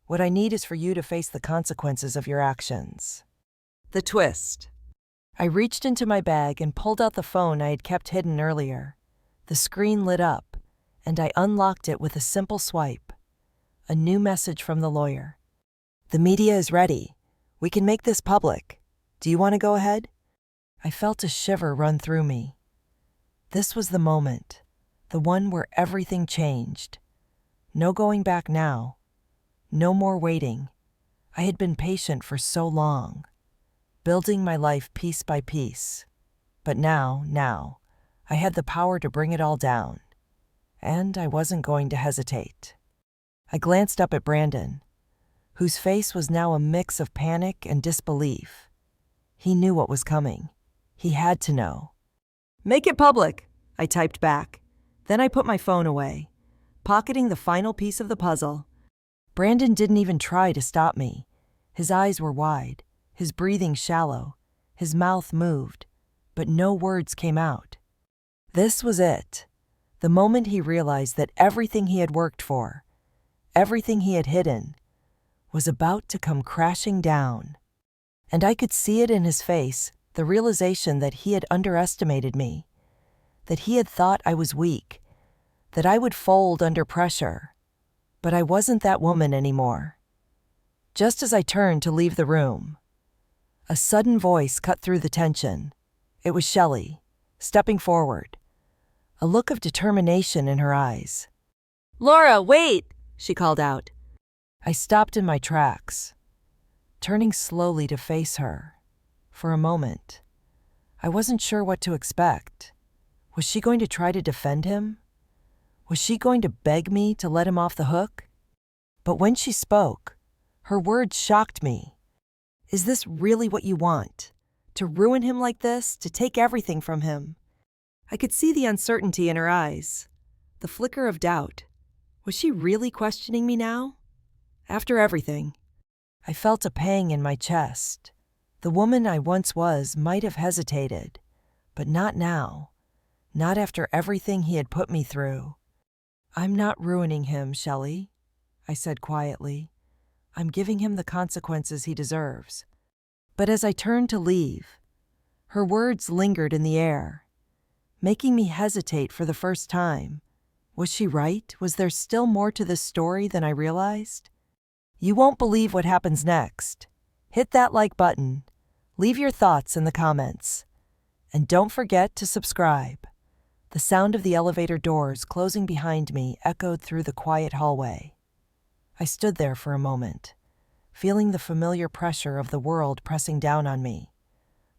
[SPEAKER 2] What I need is for you to face the consequences of your actions." The twist. I reached into my bag and pulled out the phone I had kept hidden earlier. The screen lit up, and I unlocked it with a simple swipe. A new message from the lawyer. "The media is ready. We can make this public. Do you want to go ahead?" I felt a shiver run through me. This was the moment, the one where everything changed. No going back now. No more waiting. I had been patient for so long, building my life piece by piece. But now, I had the power to bring it all down. And I wasn't going to hesitate. I glanced up at Brandon, whose face was now a mix of panic and disbelief. He knew what was coming. He had to know. "Make it public," I typed back. Then I put my phone away, pocketing the final piece of the puzzle. Brandon didn't even try to stop me. His eyes were wide, his breathing shallow, his mouth moved, but no words came out. This was it, the moment he realized that everything he had worked for, everything he had hidden, was about to come crashing down. And I could see it in his face, The realization that he had underestimated me, that he had thought I was weak, that I would fold under pressure. But I wasn't that woman anymore. Just as I turned to leave the room, a sudden voice cut through the tension. It was Shelley, stepping forward, a look of determination in her eyes.
[SPEAKER 1] "Laura, wait!" she called out.
[SPEAKER 2] I stopped in my tracks, turning slowly to face her. For a moment, I wasn't sure what to expect. Was she going to try to defend him? Was she going to beg me to let him off the hook? But when she spoke, her words shocked me. "Is this really what you want? To ruin him like this? To take everything from him?" I could see the uncertainty in her eyes, the flicker of doubt. Was she really questioning me now? After everything, I felt a pang in my chest. The woman I once was might have hesitated, but not now. Not after everything he had put me through. "I'm not ruining him, Shelley," I said quietly. "I'm giving him the consequences he deserves." But as I turned to leave, her words lingered in the air, making me hesitate for the first time. Was she right? Was there still more to this story than I realized? You won't believe what happens next. Hit that like button. Leave your thoughts in the comments. And don't forget to subscribe. The sound of the elevator doors closing behind me echoed through the quiet hallway. I stood there for a moment, feeling the familiar pressure of the world pressing down on me.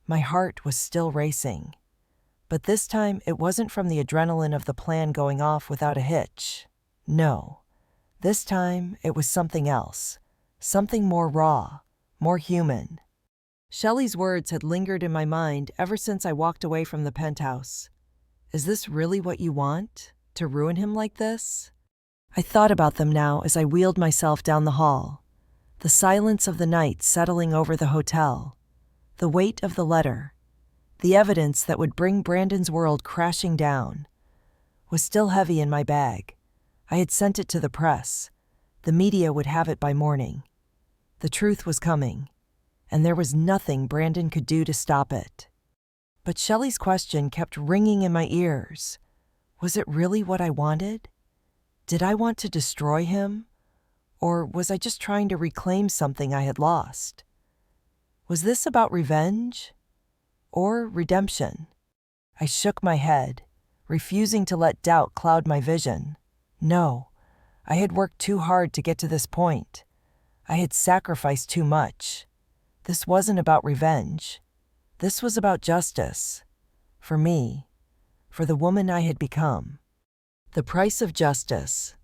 [SPEAKER 2] My heart was still racing. But this time it wasn't from the adrenaline of the plan going off without a hitch. No. This time it was something else. Something more raw, more human. Shelley's words had lingered in my mind ever since I walked away from the penthouse. Is this really what you want? To ruin him like this? I thought about them now as I wheeled myself down the hall. The silence of the night settling over the hotel. The weight of the letter. The evidence that would bring Brandon's world crashing down. Was still heavy in my bag. I had sent it to the press. The media would have it by morning. The truth was coming, and there was nothing Brandon could do to stop it. But Shelley's question kept ringing in my ears. Was it really what I wanted? Did I want to destroy him? Or was I just trying to reclaim something I had lost? Was this about revenge? Or redemption? I shook my head, refusing to let doubt cloud my vision. No, I had worked too hard to get to this point. I had sacrificed too much. This wasn't about revenge. This was about justice. For me, for the woman I had become. The price of justice.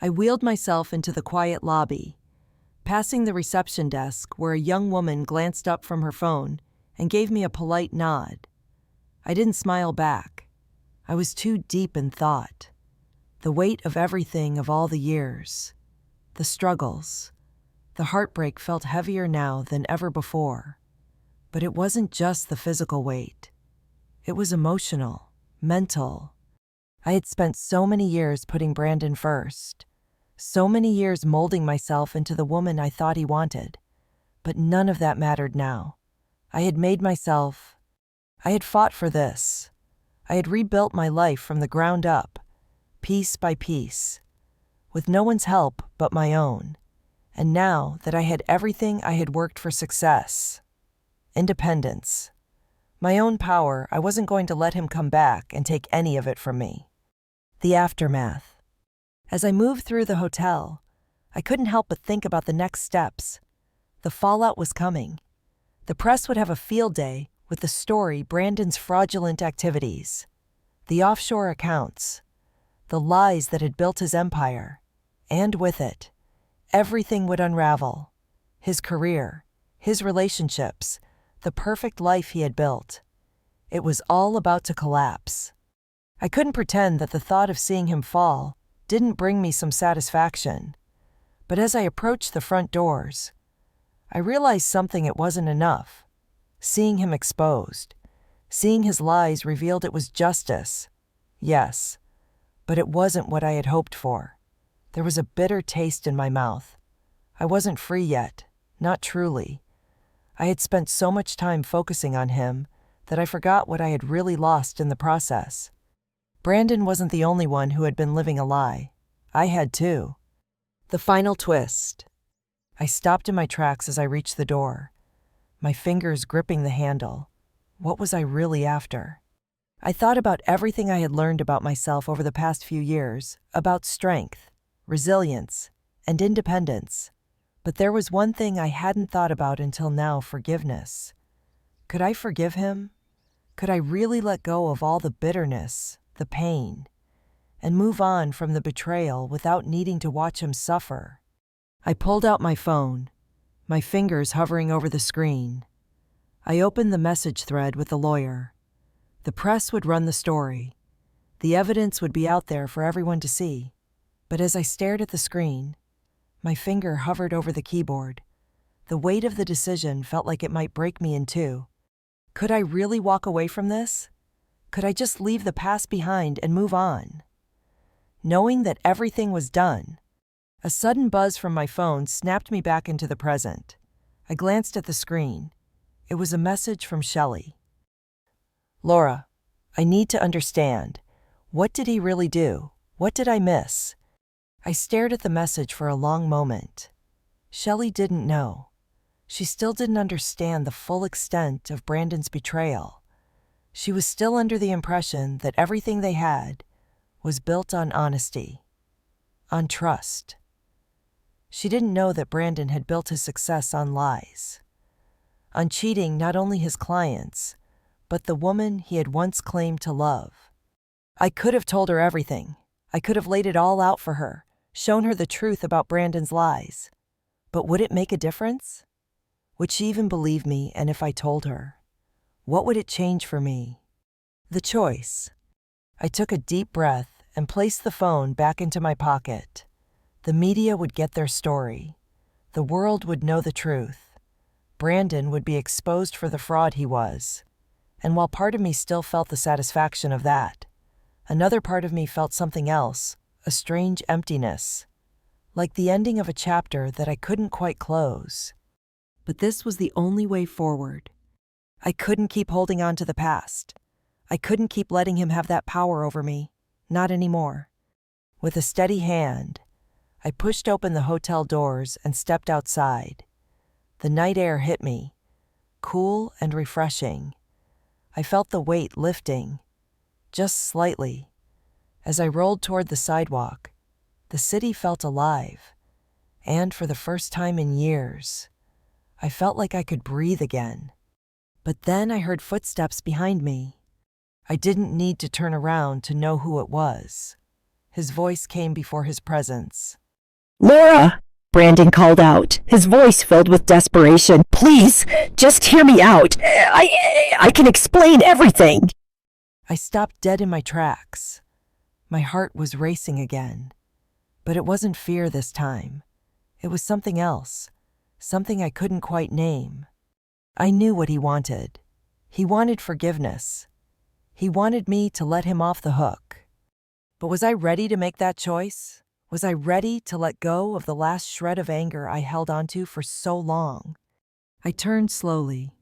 [SPEAKER 2] I wheeled myself into the quiet lobby, passing the reception desk where a young woman glanced up from her phone and gave me a polite nod. I didn't smile back. I was too deep in thought. The weight of everything of all the years. The struggles. The heartbreak felt heavier now than ever before. But it wasn't just the physical weight. It was emotional, mental. I had spent so many years putting Brandon first. So many years molding myself into the woman I thought he wanted. But none of that mattered now. I had made myself. I had fought for this. I had rebuilt my life from the ground up, piece by piece, with no one's help but my own. And now that I had everything I had worked for success, independence, my own power, I wasn't going to let him come back and take any of it from me. The aftermath. As I moved through the hotel, I couldn't help but think about the next steps. The fallout was coming. The press would have a field day with the story Brandon's fraudulent activities, the offshore accounts, the lies that had built his empire, and with it, everything would unravel. His career, his relationships, the perfect life he had built. It was all about to collapse. I couldn't pretend that the thought of seeing him fall didn't bring me some satisfaction. But as I approached the front doors, I realized something. It wasn't enough. Seeing him exposed, seeing his lies revealed, it was justice. Yes, but it wasn't what I had hoped for. There was a bitter taste in my mouth. I wasn't free yet, not truly. I had spent so much time focusing on him that I forgot what I had really lost in the process. Brandon wasn't the only one who had been living a lie. I had too. The final twist. I stopped in my tracks as I reached the door, my fingers gripping the handle. What was I really after? I thought about everything I had learned about myself over the past few years, about strength, resilience, and independence. But there was one thing I hadn't thought about until now: forgiveness. Could I forgive him? Could I really let go of all the bitterness, the pain, and move on from the betrayal without needing to watch him suffer? I pulled out my phone, my fingers hovering over the screen. I opened the message thread with the lawyer. The press would run the story. The evidence would be out there for everyone to see. But as I stared at the screen, my finger hovered over the keyboard. The weight of the decision felt like it might break me in two. Could I really walk away from this? Could I just leave the past behind and move on? Knowing that everything was done, a sudden buzz from my phone snapped me back into the present. I glanced at the screen. It was a message from Shelley. "Laura, I need to understand. What did he really do? What did I miss?" I stared at the message for a long moment. Shelley didn't know. She still didn't understand the full extent of Brandon's betrayal. She was still under the impression that everything they had was built on honesty, on trust. She didn't know that Brandon had built his success on lies, on cheating not only his clients, but the woman he had once claimed to love. I could have told her everything. I could have laid it all out for her, shown her the truth about Brandon's lies. But would it make a difference? Would she even believe me? And if I told her, what would it change for me? The choice. I took a deep breath and placed the phone back into my pocket. The media would get their story. The world would know the truth. Brandon would be exposed for the fraud he was. And while part of me still felt the satisfaction of that, another part of me felt something else, a strange emptiness, like the ending of a chapter that I couldn't quite close.
[SPEAKER 1] But this was the only way forward.
[SPEAKER 2] I couldn't keep holding on to the past. I couldn't keep letting him have that power over me. Not anymore. With a steady hand, I pushed open the hotel doors and stepped outside. The night air hit me, cool and refreshing. I felt the weight lifting, just slightly. As I rolled toward the sidewalk, the city felt alive, and for the first time in years, I felt like I could breathe again. But then I heard footsteps behind me. I didn't need to turn around to know who it was. His voice came before his presence.
[SPEAKER 3] "Laura!" Brandon called out, his voice filled with desperation. "Please, just hear me out. I can explain everything."
[SPEAKER 2] I stopped dead in my tracks. My heart was racing again. But it wasn't fear this time. It was something else, something I couldn't quite name. I knew what he wanted. He wanted forgiveness. He wanted me to let him off the hook. But was I ready to make that choice? Was I ready to let go of the last shred of anger I held onto for so long?
[SPEAKER 1] I turned slowly,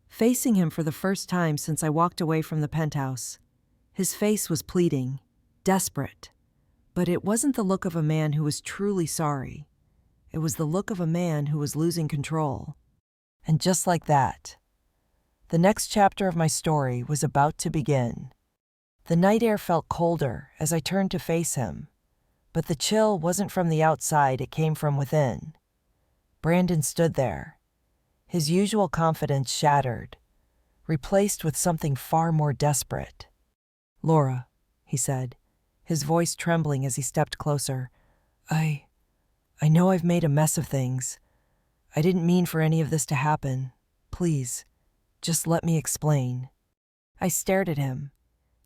[SPEAKER 1] facing him for the first time since I walked away from the penthouse. His face was pleading, desperate, but it wasn't the look of a man who was truly sorry. It was the look of a man who was losing control.
[SPEAKER 2] And just like that, the next chapter of my story was about to begin. The night air felt colder as I turned to face him, but the chill wasn't from the outside, it came from within. Brandon stood there, his usual confidence shattered, replaced with something far more desperate. "Laura," he said, his voice trembling as he stepped closer, I know I've made a mess of things. I didn't mean for any of this to happen. Please, just let me explain." I stared at him,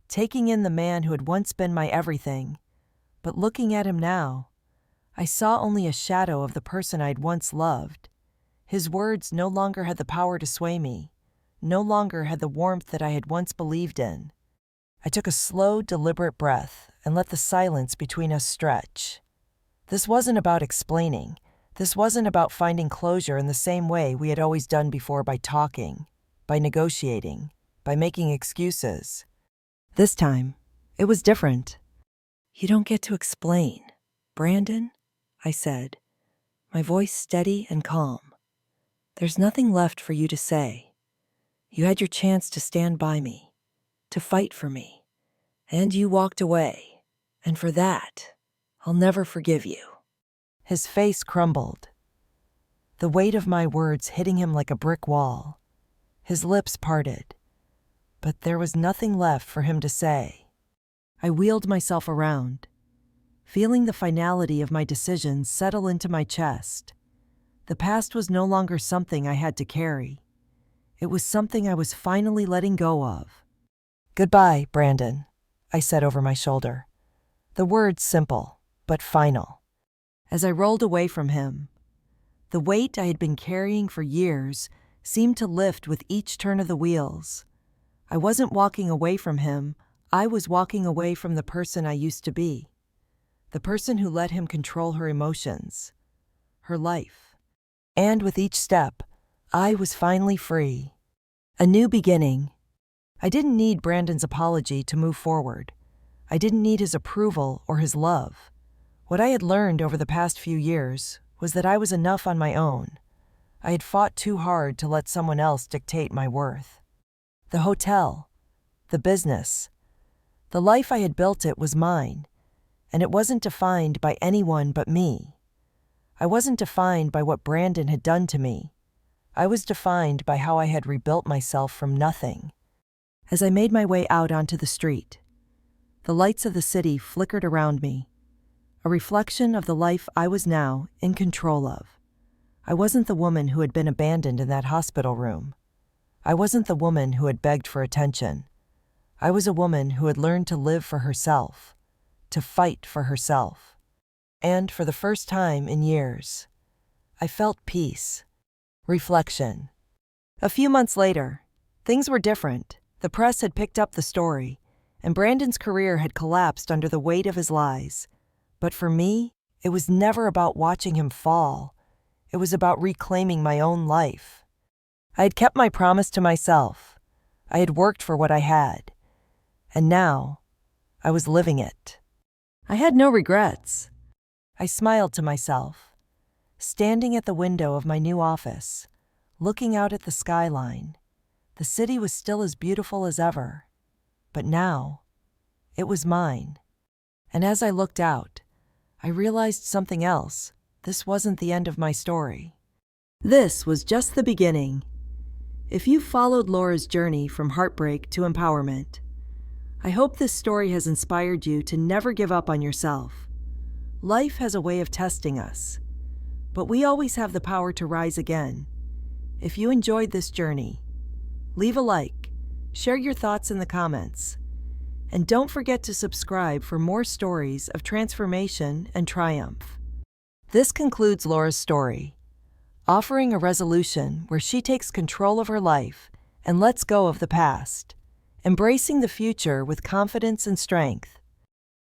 [SPEAKER 2] taking in the man who had once been my everything. But looking at him now, I saw only a shadow of the person I'd once loved. His words no longer had the power to sway me, no longer had the warmth that I had once believed in. I took a slow, deliberate breath and let the silence between us stretch. This wasn't about explaining. This wasn't about finding closure in the same way we had always done before, by talking, by negotiating, by making excuses.
[SPEAKER 1] This time, it was different. You don't get to explain, Brandon, I said, my voice steady and calm. There's nothing left for you to say. You had your chance to stand by me, to fight for me, and you walked away. And for that, I'll never forgive you.
[SPEAKER 2] His face crumbled, the weight of my words hitting him like a brick wall. His lips parted, but there was nothing left for him to say.
[SPEAKER 1] I wheeled myself around, feeling the finality of my decision settle into my chest. The past was no longer something I had to carry. It was something I was finally letting go of.
[SPEAKER 2] "Goodbye, Brandon," I said over my shoulder. The words simple, but final.
[SPEAKER 1] As I rolled away from him, the weight I had been carrying for years seemed to lift with each turn of the wheels. I wasn't walking away from him, I was walking away from the person I used to be. The person who let him control her emotions, her life.
[SPEAKER 2] And with each step, I was finally free. A new beginning. I didn't need Brandon's apology to move forward. I didn't need his approval or his love. What I had learned over the past few years was that I was enough on my own. I had fought too hard to let someone else dictate my worth. The hotel, the business, the life I had built, it was mine, and it wasn't defined by anyone but me. I wasn't defined by what Brandon had done to me. I was defined by how I had rebuilt myself from nothing.
[SPEAKER 1] As I made my way out onto the street, the lights of the city flickered around me, a reflection of the life I was now in control of. I wasn't the woman who had been abandoned in that hospital room. I wasn't the woman who had begged for attention. I was a woman who had learned to live for herself, to fight for herself. And for the first time in years, I felt peace. Reflection. A few months later, things were different. The press had picked up the story, and Brandon's career had collapsed under the weight of his lies. But for me, it was never about watching him fall. It was about reclaiming my own life. I had kept my promise to myself. I had worked for what I had. And now, I was living it. I had no regrets. I smiled to myself, standing at the window of my new office, looking out at the skyline. The city was still as beautiful as ever. But now, it was mine. And as I looked out, I realized something else. This wasn't the end of my story. This was just the beginning. If you followed Laura's journey from heartbreak to empowerment, I hope this story has inspired you to never give up on yourself. Life has a way of testing us, but we always have the power to rise again. If you enjoyed this journey, leave a like, share your thoughts in the comments, and don't forget to subscribe for more stories of transformation and triumph. This concludes Laura's story, offering a resolution where she takes control of her life and lets go of the past, embracing the future with confidence and strength.